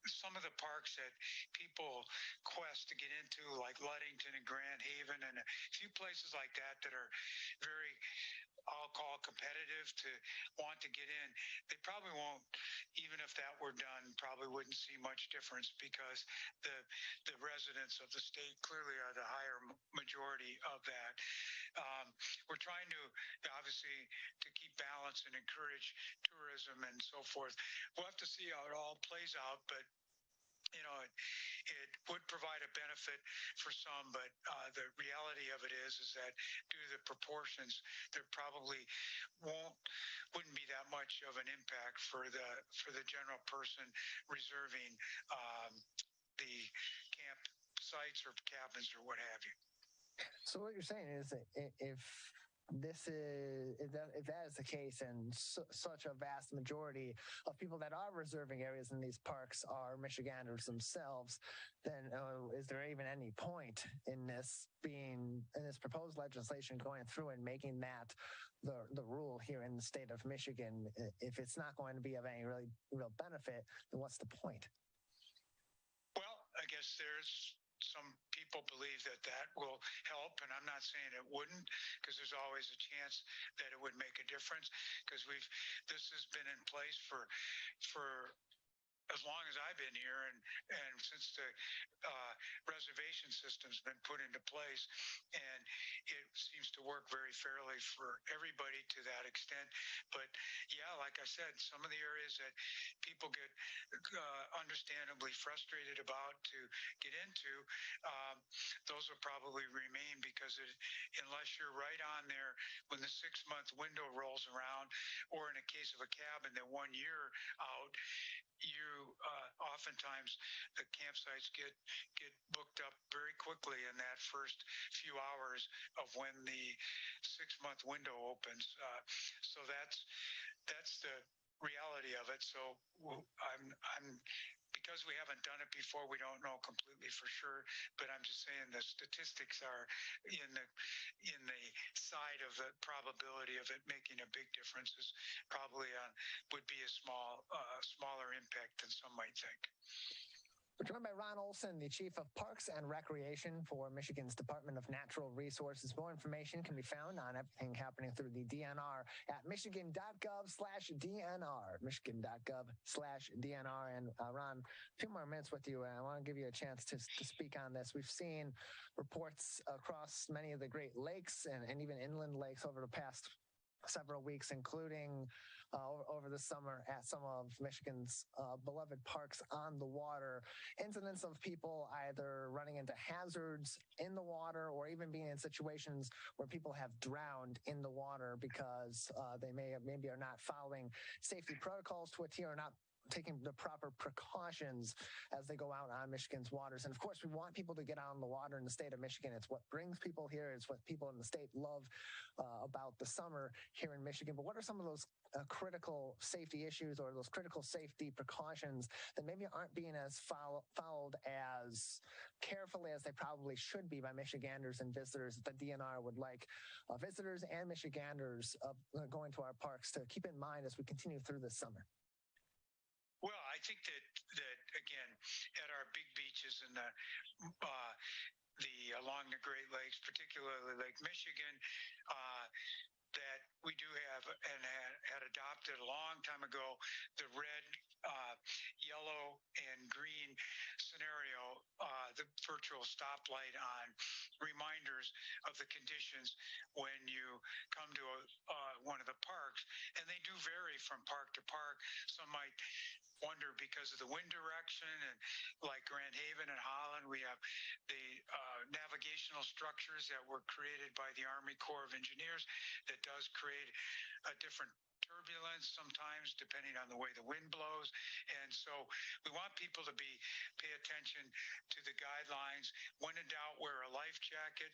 some of the parks that people quest to get into, like Ludington and Grand Haven and a few places like that are very, I'll call competitive to want to get in, they probably won't, even if that were done, probably wouldn't see much difference because the residents of the state clearly are the higher majority of that. We're trying to, obviously, to keep balance and encourage tourism and so forth. We'll have to see how it all plays out, but it would provide a benefit for some, but the reality of it is that due to the proportions, there probably wouldn't be that much of an impact for the general person reserving the camp sites or cabins or what have you. So what you're saying is that if that is the case, and such a vast majority of people that are reserving areas in these parks are Michiganders themselves, then is there even any point in this proposed legislation going through and making that the rule here in the state of Michigan? If it's not going to be of any really real benefit, then what's the point? Well, I guess there's some people believe that will help, and I'm not saying it wouldn't, because there's always a chance that it would make a difference, because this has been in place for as long as I've been here, and since the reservation system's been put into place, and it seems to work very fairly for everybody to that extent. But yeah, like I said, some of the areas that people get understandably frustrated about to get into, those will probably remain, because unless you're right on there when the 6-month window rolls around, or in a case of a cabin, they're 1 year out, you oftentimes the campsites get booked up very quickly in that first few hours of when the 6-month window opens. So that's the reality of it. So I'm because we haven't done it before, we don't know completely for sure, but I'm just saying the statistics are in the side of the probability of it making a big difference is probably would be a smaller impact than some might think. We're joined by Ron Olson, the Chief of Parks and Recreation for Michigan's Department of Natural Resources. More information can be found on everything happening through the DNR at michigan.gov/DNR, michigan.gov/DNR. And Ron, a few more minutes with you, and I want to give you a chance to speak on this. We've seen reports across many of the Great Lakes and even inland lakes over the past several weeks, including over the summer at some of Michigan's beloved parks on the water, incidents of people either running into hazards in the water or even being in situations where people have drowned in the water because they maybe are not following safety protocols to a T, or not taking the proper precautions as they go out on Michigan's waters. And of course, we want people to get out on the water in the state of Michigan. It's what brings people here. It's what people in the state love about the summer here in Michigan. But what are some of those critical safety issues or those critical safety precautions that maybe aren't being as followed as carefully as they probably should be by Michiganders and visitors that the DNR would like visitors and Michiganders going to our parks to keep in mind as we continue through this summer? Well, I think that again, at our big beaches and along the Great Lakes, particularly Lake Michigan, that we do have and had adopted a long time ago the red, yellow, and green scenario, the virtual stoplight on reminders of the conditions when you come to one of the parks. And they do vary from park to park. Some might wonder because of the wind direction, and like Grand Haven and Holland, we have the navigational structures that were created by the Army Corps of Engineers that does create a different turbulence sometimes depending on the way the wind blows. And so we want people to pay attention to the guidelines. When in doubt, wear a life jacket.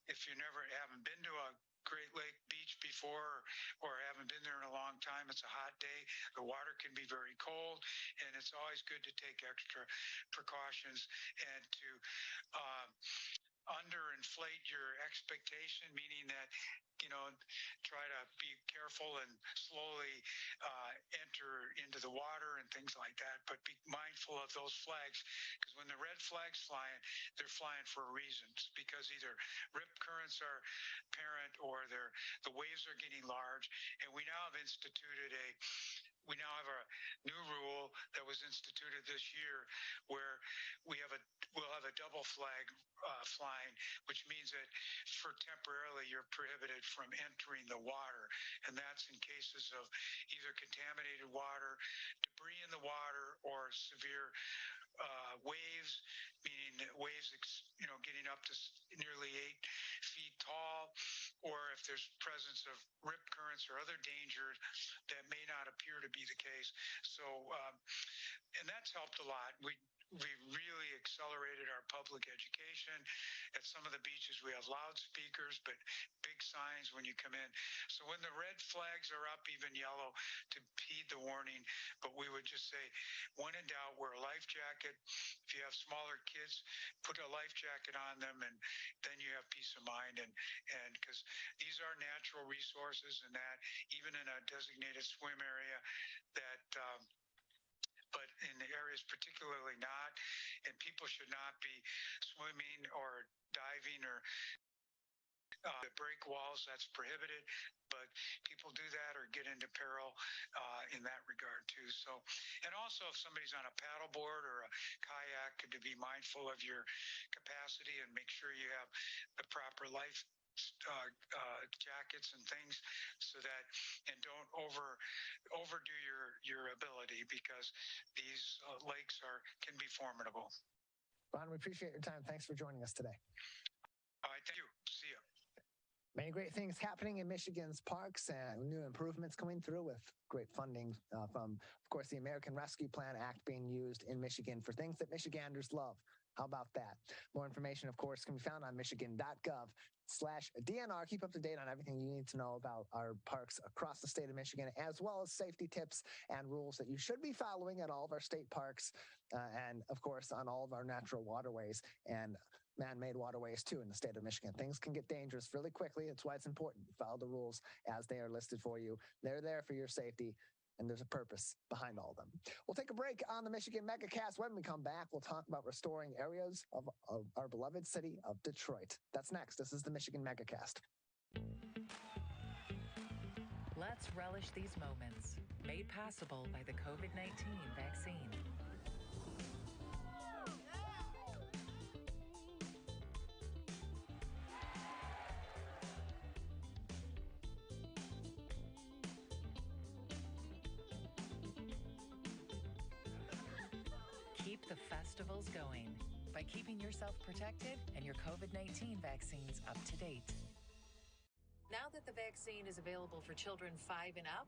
If you haven't been to a Great Lake beach before or haven't been there in a long time, it's a hot day, the water can be very cold, and it's always good to take extra precautions and to underinflate your expectation, meaning that try to be careful and slowly enter into the water and things like that, but be mindful of those flags, because when the red flag's flying, they're flying for a reason. It's because either rip currents are apparent or the waves are getting large. And we now have a new rule that was instituted this year where we'll have a double flag flying, which means that for temporarily you're prohibited from entering the water. And that's in cases of either contaminated water, debris in the water, or severe waves, meaning waves getting up to nearly 8 feet tall, or if there's presence of rip currents or other dangers that may not appear to be the case. So, and that's helped a lot. We really accelerated our public education. At some of the beaches, we have loudspeakers, but big signs when you come in. So when the red flags are up, even yellow, to heed the warning. But we would just say, when in doubt, wear a life jacket. If you have smaller kids, put a life jacket on them, and then you have peace of mind. And because these are natural resources, and that even in a designated swim area, that but in the areas particularly not, and people should not be swimming or diving or break walls. That's prohibited, but people do that or get into peril in that regard too. So, and also if somebody's on a paddleboard or a kayak, to be mindful of your capacity and make sure you have the proper life jackets and things, so that, and don't overdo your ability, because these lakes can be formidable. Ron, we appreciate your time. Thanks for joining us today. All right, thank you. See you. Many great things happening in Michigan's parks and new improvements coming through with great funding from, of course, the American Rescue Plan Act being used in Michigan for things that Michiganders love. How about that? More information, of course, can be found on michigan.gov/DNR. Keep up to date on everything you need to know about our parks across the state of Michigan, as well as safety tips and rules that you should be following at all of our state parks and, of course, on all of our natural waterways and man-made waterways too in the state of Michigan. Things can get dangerous really quickly. That's why it's important you follow the rules as they are listed for you. They're there for your safety, and there's a purpose behind all of them. We'll take a break on the Michigan Megacast. When we come back, we'll talk about restoring areas of our beloved city of Detroit. That's next. This is the Michigan Megacast. Let's relish these moments, made possible by the COVID-19 vaccine. Keep the festivals going by keeping yourself protected and your COVID-19 vaccines up to date. Now that the vaccine is available for children 5 and up,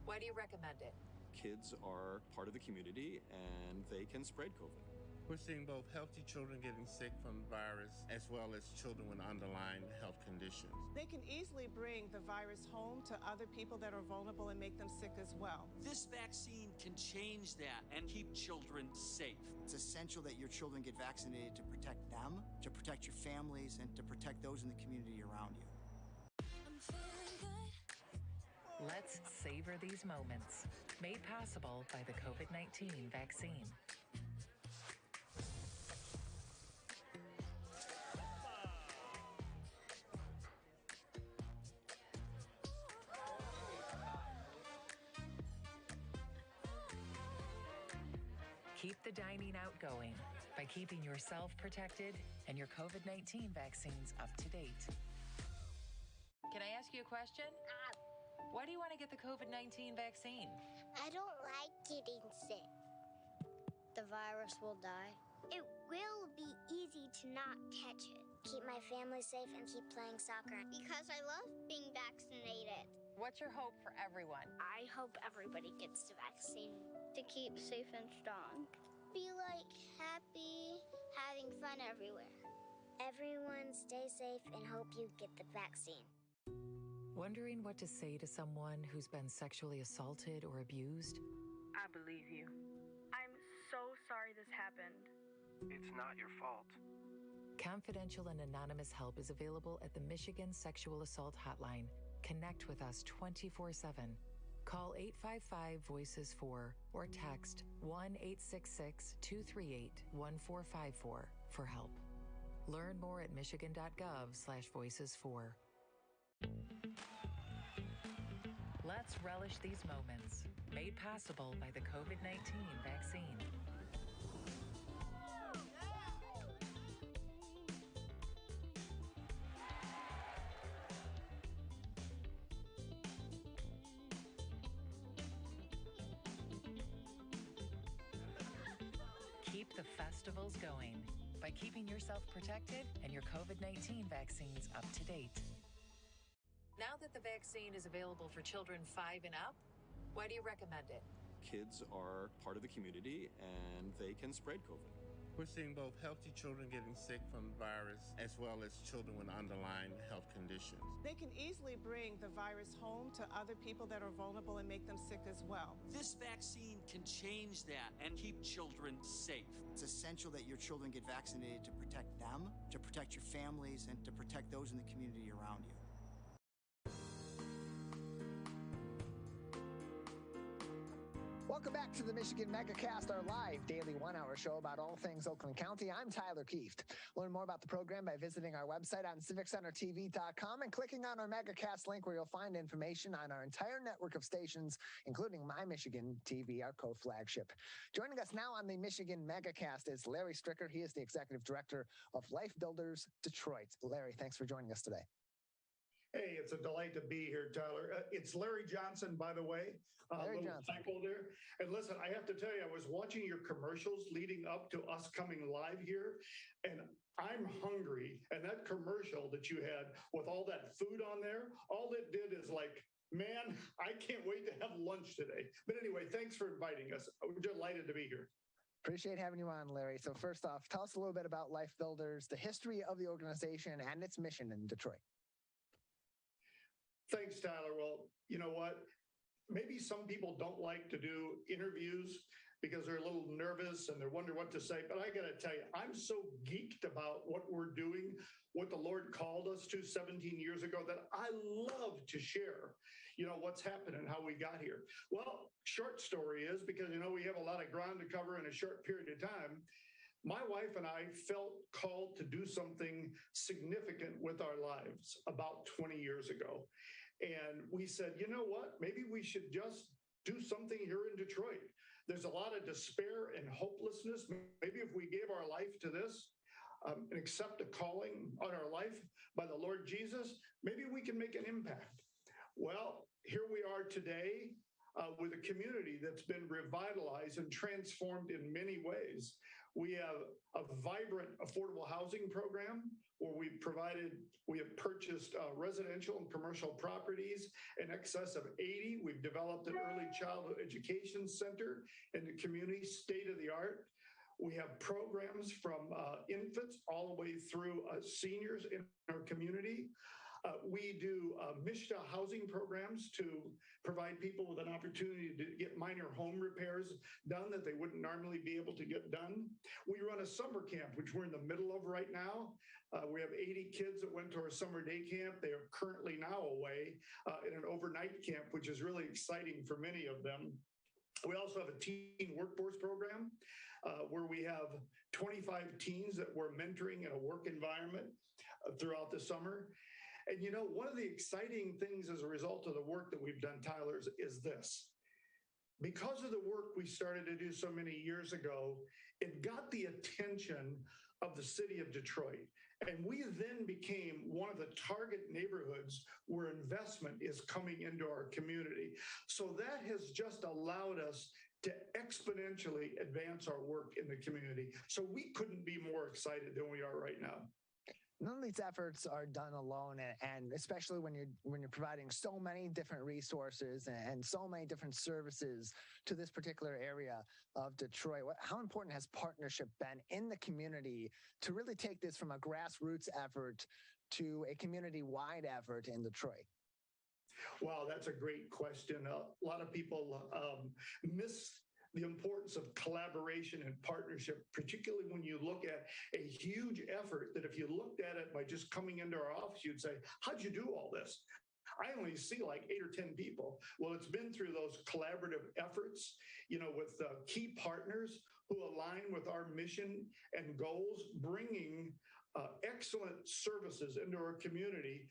why do you recommend it? Kids are part of the community and they can spread COVID. We're seeing both healthy children getting sick from the virus as well as children with underlying health conditions. They can easily bring the virus home to other people that are vulnerable and make them sick as well. This vaccine can change that and keep children safe. It's essential that your children get vaccinated to protect them, to protect your families, and to protect those in the community around you. Let's savor these moments, made possible by the COVID-19 vaccine. Keep the dining out going by keeping yourself protected and your COVID-19 vaccines up to date. Can I ask you a question? Why do you want want to get the COVID-19 vaccine? I don't like getting sick. The virus will die. It will be easy to not catch it. Keep my family safe and keep playing soccer because I love being vaccinated. What's your hope for everyone? I hope everybody gets the vaccine to keep safe and strong. Be like happy, having fun everywhere. Everyone stay safe and hope you get the vaccine. Wondering what to say to someone who's been sexually assaulted or abused? I believe you. I'm so sorry this happened. It's not your fault. Confidential and anonymous help is available at the Michigan Sexual Assault Hotline. Connect with us 24/7. Call 855-VOICES-4 or text 1-866-238-1454 for help. Learn more at michigan.gov/voices4. Let's relish these moments, made possible by the COVID-19 vaccine. Keep the festivals going by keeping yourself protected and your COVID-19 vaccines up to date. Now that the vaccine is available for children 5 and up, why do you recommend it? Kids are part of the community and they can spread COVID. We're seeing both healthy children getting sick from the virus as well as children with underlying health conditions. They can easily bring the virus home to other people that are vulnerable and make them sick as well. This vaccine can change that and keep children safe. It's essential that your children get vaccinated to protect them, to protect your families, and to protect those in the community around you. Welcome back to the Michigan Megacast, our live daily one-hour show about all things Oakland County. I'm Tyler Kieft. Learn more about the program by visiting our website on civiccentertv.com and clicking on our Megacast link where you'll find information on our entire network of stations, including My Michigan TV, our co-flagship. Joining us now on the Michigan Megacast is Larry Stricker. He is the Executive Director of LifeBuilders Detroit. Larry, thanks for joining us today. Hey, it's a delight to be here, Tyler. It's Larry Johnson, by the way. Larry little Johnson. typo there. And listen, I have to tell you, I was watching your commercials leading up to us coming live here, and I'm hungry. And that commercial that you had with all that food on there, all it did is like, man, I can't wait to have lunch today. But anyway, thanks for inviting us. We're delighted to be here. Appreciate having you on, Larry. So first off, tell us a little bit about LifeBuilders, the history of the organization, and its mission in Detroit. Thanks, Tyler. Well, you know what? Maybe some people don't like to do interviews because they're a little nervous and they wonder what to say. But I got to tell you, I'm so geeked about what we're doing, what the Lord called us to 17 years ago, that I love to share, what's happened and how we got here. Well, short story is because, we have a lot of ground to cover in a short period of time. My wife and I felt called to do something significant with our lives about 20 years ago. And we said, you know what, maybe we should just do something here in Detroit. There's a lot of despair and hopelessness. Maybe if we gave our life to this and accept a calling on our life by the Lord Jesus, maybe we can make an impact. Well, here we are today with a community that's been revitalized and transformed in many ways. We have a vibrant affordable housing program where we have purchased residential and commercial properties in excess of 80. We've developed an early childhood education center in the community, state of the art. We have programs from infants all the way through seniors in our community. We do MISHDA housing programs to provide people with an opportunity to get minor home repairs done that they wouldn't normally be able to get done. We run a summer camp, which we're in the middle of right now. We have 80 kids that went to our summer day camp. They are currently now away in an overnight camp, which is really exciting for many of them. We also have a teen workforce program where we have 25 teens that we're mentoring in a work environment throughout the summer. And one of the exciting things as a result of the work that we've done, Tyler, is this. Because of the work we started to do so many years ago, it got the attention of the city of Detroit. And we then became one of the target neighborhoods where investment is coming into our community. So that has just allowed us to exponentially advance our work in the community. So we couldn't be more excited than we are right now. None of these efforts are done alone, and especially when you're providing so many different resources and so many different services to this particular area of Detroit. How important has partnership been in the community to really take this from a grassroots effort to a community-wide effort in Detroit? Wow, that's a great question. A lot of people miss the importance of collaboration and partnership, particularly when you look at a huge effort that if you looked at it by just coming into our office, you'd say, how'd you do all this? I only see like 8 or 10 people. Well, it's been through those collaborative efforts, with key partners who align with our mission and goals, bringing excellent services into our community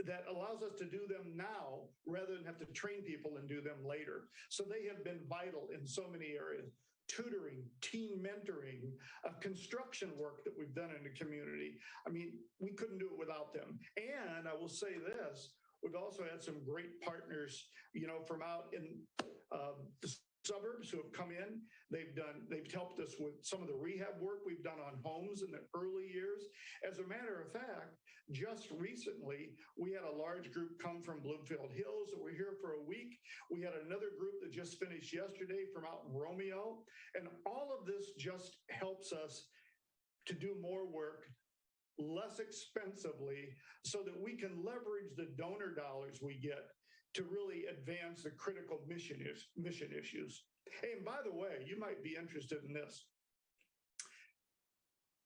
that allows us to do them now rather than have to train people and do them later. So they have been vital in so many areas. Tutoring, team mentoring, construction work that we've done in the community. I mean, we couldn't do it without them. And I will say this, we've also had some great partners, from out in the suburbs who have come in. They've helped us with some of the rehab work we've done on homes in the early years. As a matter of fact, just recently, we had a large group come from Bloomfield Hills that were here for a week. We had another group that just finished yesterday from out in Romeo. And all of this just helps us to do more work less expensively so that we can leverage the donor dollars we get to really advance the critical mission issues. And by the way, you might be interested in this.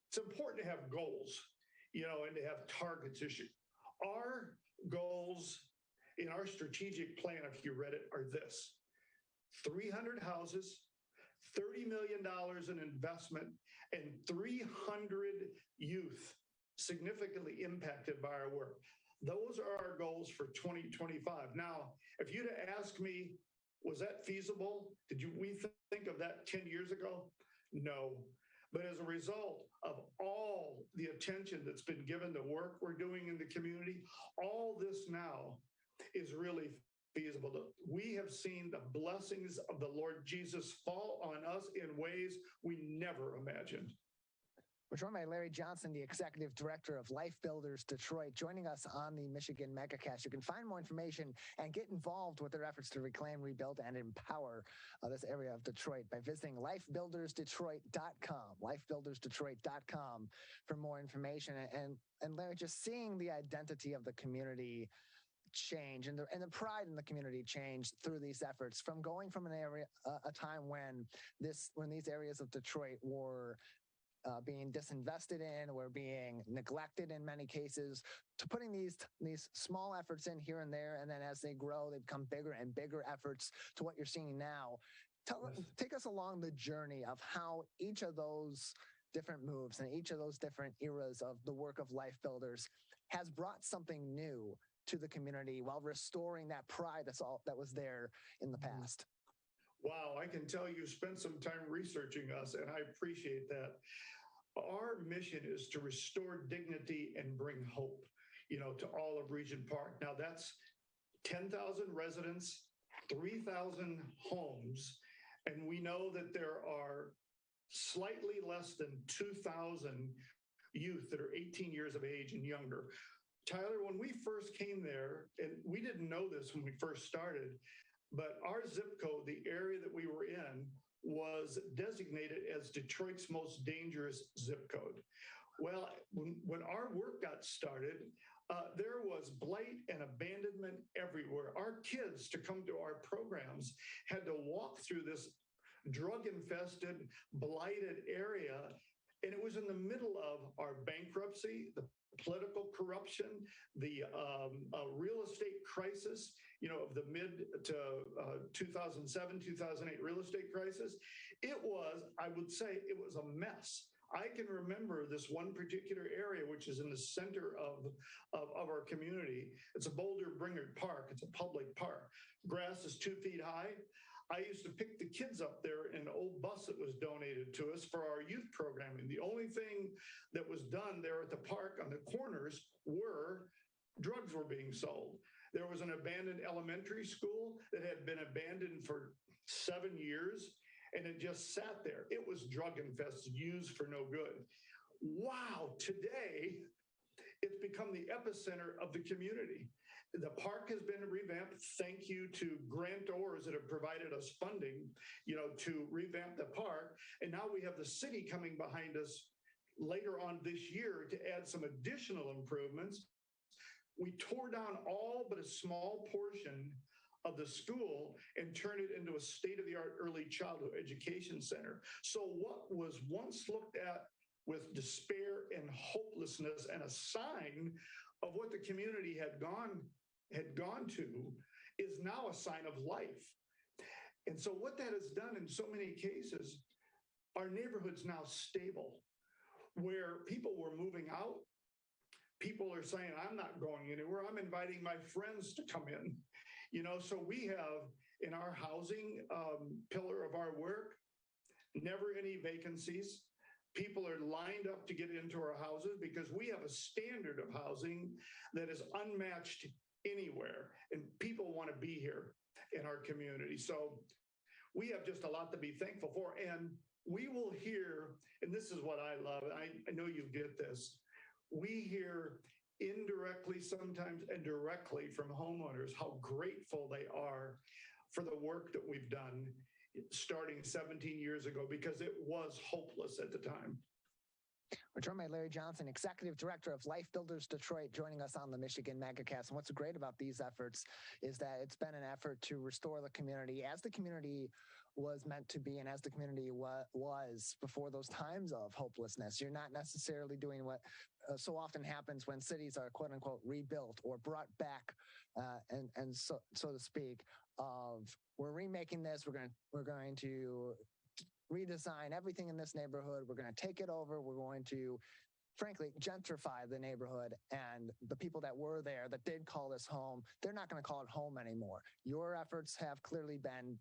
It's important to have goals, and to have targets issued. Our goals in our strategic plan, if you read it, are this: 300 houses, $30 million in investment, and 300 youth significantly impacted by our work. Those are our goals for 2025. Now, if you'd have asked me, was that feasible? We think of that 10 years ago? No. But as a result of all the attention that's been given to work we're doing in the community, all this now is really feasible. We have seen the blessings of the Lord Jesus fall on us in ways we never imagined. We're joined by Larry Johnson, the Executive Director of LifeBuilders Detroit, joining us on the Michigan Megacast. You can find more information and get involved with their efforts to reclaim, rebuild, and empower this area of Detroit by visiting LifeBuildersDetroit.com, LifeBuildersDetroit.com for more information. And Larry, just seeing the identity of the community change and the pride in the community change through these efforts, from going from a time when these areas of Detroit were being disinvested in, or being neglected in many cases, to putting these small efforts in here and there, and then as they grow, they become bigger and bigger efforts to what you're seeing now. Take us along the journey of how each of those different moves and each of those different eras of the work of LifeBuilders has brought something new to the community while restoring that pride that was there in the past. Wow, I can tell you spent some time researching us, and I appreciate that. Our mission is to restore dignity and bring hope, to all of Regent Park. Now that's 10,000 residents, 3,000 homes, and we know that there are slightly less than 2,000 youth that are 18 years of age and younger. Tyler, when we first came there, and we didn't know this when we first started, but our zip code, the area that we were in, was designated as Detroit's most dangerous zip code. Well, when our work got started, there was blight and abandonment everywhere. Our kids, to come to our programs, had to walk through this drug-infested, blighted area, and it was in the middle of our bankruptcy, the political corruption, the real estate crisis, of the mid to 2007, 2008 real estate crisis. I would say it was a mess. I can remember this one particular area, which is in the center of our community. It's a Boulder Bringard Park. It's a public park. Grass is 2 feet high. I used to pick the kids up there in an old bus that was donated to us for our youth programming. The only thing that was done there at the park on the corners were drugs were being sold. There was an abandoned elementary school that had been abandoned for 7 years, and it just sat there. It was drug infested, used for no good. Wow, today it's become the epicenter of the community. The park has been revamped. Thank you to grantors that have provided us funding, to revamp the park. And now we have the city coming behind us later on this year to add some additional improvements. We tore down all but a small portion of the school and turned it into a state-of-the-art early childhood education center. So what was once looked at with despair and hopelessness and a sign of what the community had gone to is now a sign of life. And so what that has done in so many cases, our neighborhood's now stable, where people were moving out. People are saying, I'm not going anywhere. I'm inviting my friends to come in. So we have in our housing pillar of our work, never any vacancies. People are lined up to get into our houses because we have a standard of housing that is unmatched anywhere. And people want to be here in our community. So we have just a lot to be thankful for. And we will hear, and this is what I love, I know you get this, we hear indirectly sometimes and directly from homeowners how grateful they are for the work that we've done starting 17 years ago, because it was hopeless at the time. We're joined by Larry Johnson, Executive Director of LifeBuilders Detroit, joining us on the Michigan Megacast. And what's great about these efforts is that it's been an effort to restore the community as the community was meant to be and as the community was before those times of hopelessness. You're not necessarily doing what so often happens when cities are quote unquote rebuilt or brought back, and so to speak, of we're remaking this, we're going to redesign everything in this neighborhood. We're going to take it over. We're going to, frankly, gentrify the neighborhood. And the people that were there that did call this home, they're not going to call it home anymore. Your efforts have clearly been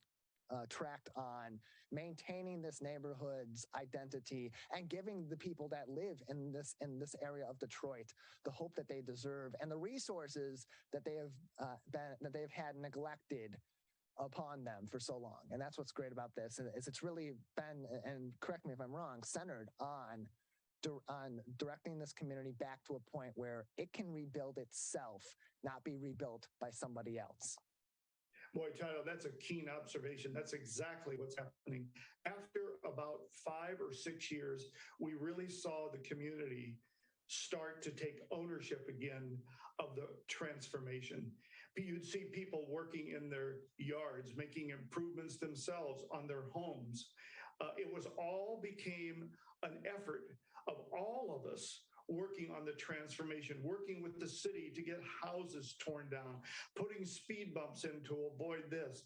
tracked on maintaining this neighborhood's identity and giving the people that live in this area of Detroit the hope that they deserve and the resources that they've had neglected upon them for so long. And that's what's great about this, is it's really been, and correct me if I'm wrong, centered on directing this community back to a point where it can rebuild itself, not be rebuilt by somebody else. Boy, Tyler, that's a keen observation. That's exactly what's happening. After about 5 or 6 years, we really saw the community start to take ownership again of the transformation. You'd see people working in their yards, making improvements themselves on their homes. It was all became an effort of all of us working on the transformation, working with the city to get houses torn down, putting speed bumps in to avoid this,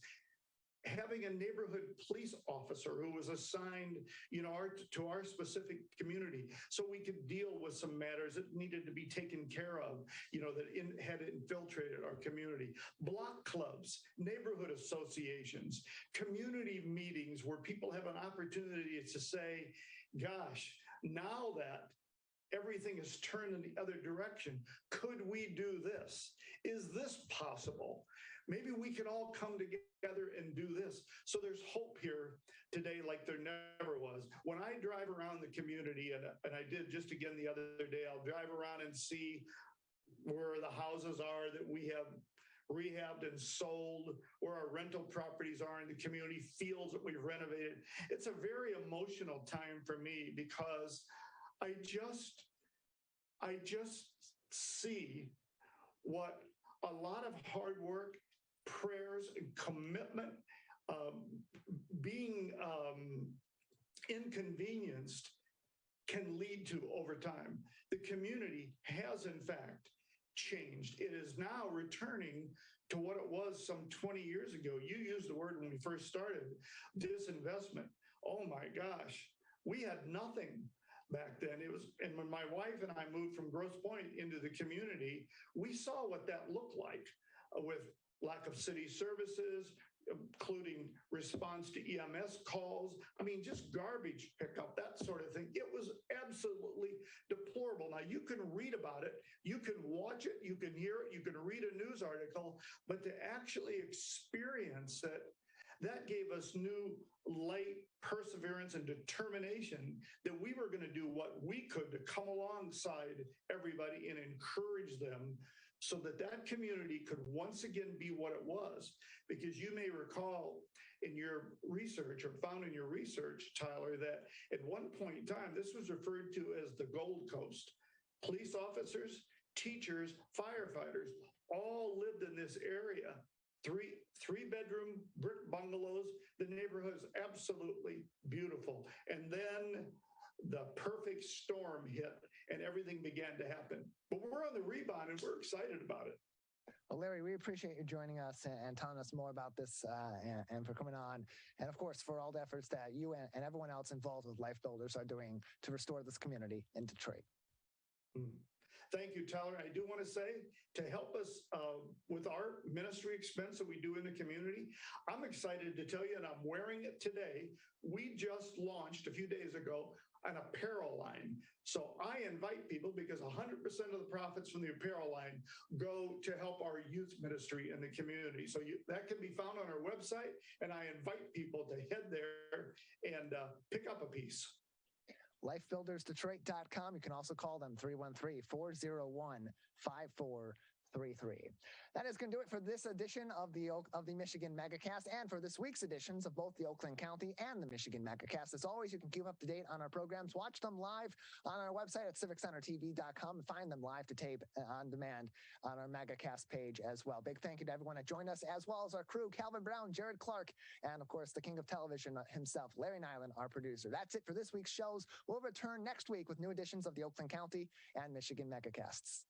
having a neighborhood police officer who was assigned, to our specific community, so we could deal with some matters that needed to be taken care of, that had infiltrated our community. Block clubs, neighborhood associations, community meetings where people have an opportunity to say, gosh, now that everything is turned in the other direction, could we do this? Is this possible? Maybe we can all come together and do this. So there's hope here today like there never was. When I drive around the community, and I did just again the other day, I'll drive around and see where the houses are that we have rehabbed and sold, where our rental properties are in the community, fields that we've renovated. It's a very emotional time for me because I just see what a lot of hard work, prayers, and commitment, being inconvenienced can lead to over time. The community has, in fact, changed. It is now returning to what it was some 20 years ago. You used the word when we first started, disinvestment. Oh my gosh, we had nothing back then. And when my wife and I moved from Grosse Pointe into the community, we saw what that looked like with lack of city services, including response to EMS calls. I mean, just garbage pickup, that sort of thing. It was absolutely deplorable. Now, you can read about it, you can watch it, you can hear it, you can read a news article, but to actually experience it, that gave us new light, perseverance, and determination that we were going to do what we could to come alongside everybody and encourage them so that that community could once again be what it was. Because you may recall in your research, or found in your research, Tyler, that at one point in time, this was referred to as the Gold Coast. Police officers, teachers, firefighters all lived in this area. Three-bedroom brick bungalows. The neighborhood is absolutely beautiful. And then the perfect storm hit and everything began to happen. But we're on the rebound and we're excited about it. Well, Larry, we appreciate you joining us and telling us more about this and for coming on. And of course, for all the efforts that you and everyone else involved with LifeBuilders are doing to restore this community in Detroit. Thank you, Tyler. I do want to say, to help us with our ministry expense that we do in the community, I'm excited to tell you, and I'm wearing it today, we just launched a few days ago an apparel line. So I invite people, because 100% of the profits from the apparel line go to help our youth ministry in the community. So that can be found on our website, and I invite people to head there and pick up a piece. LifeBuildersDetroit.com. You can also call them 313-401-5433. That is going to do it for this edition of the Michigan Megacast and for this week's editions of both the Oakland County and the Michigan Megacast. As always, you can keep up to date on our programs, watch them live on our website at CivicCenterTV.com, and find them live to tape on demand on our Megacast page as well. Big thank you to everyone that joined us, as well as our crew, Calvin Brown, Jared Clark, and of course, the king of television himself, Larry Nyland, our producer. That's it for this week's shows. We'll return next week with new editions of the Oakland County and Michigan Megacasts.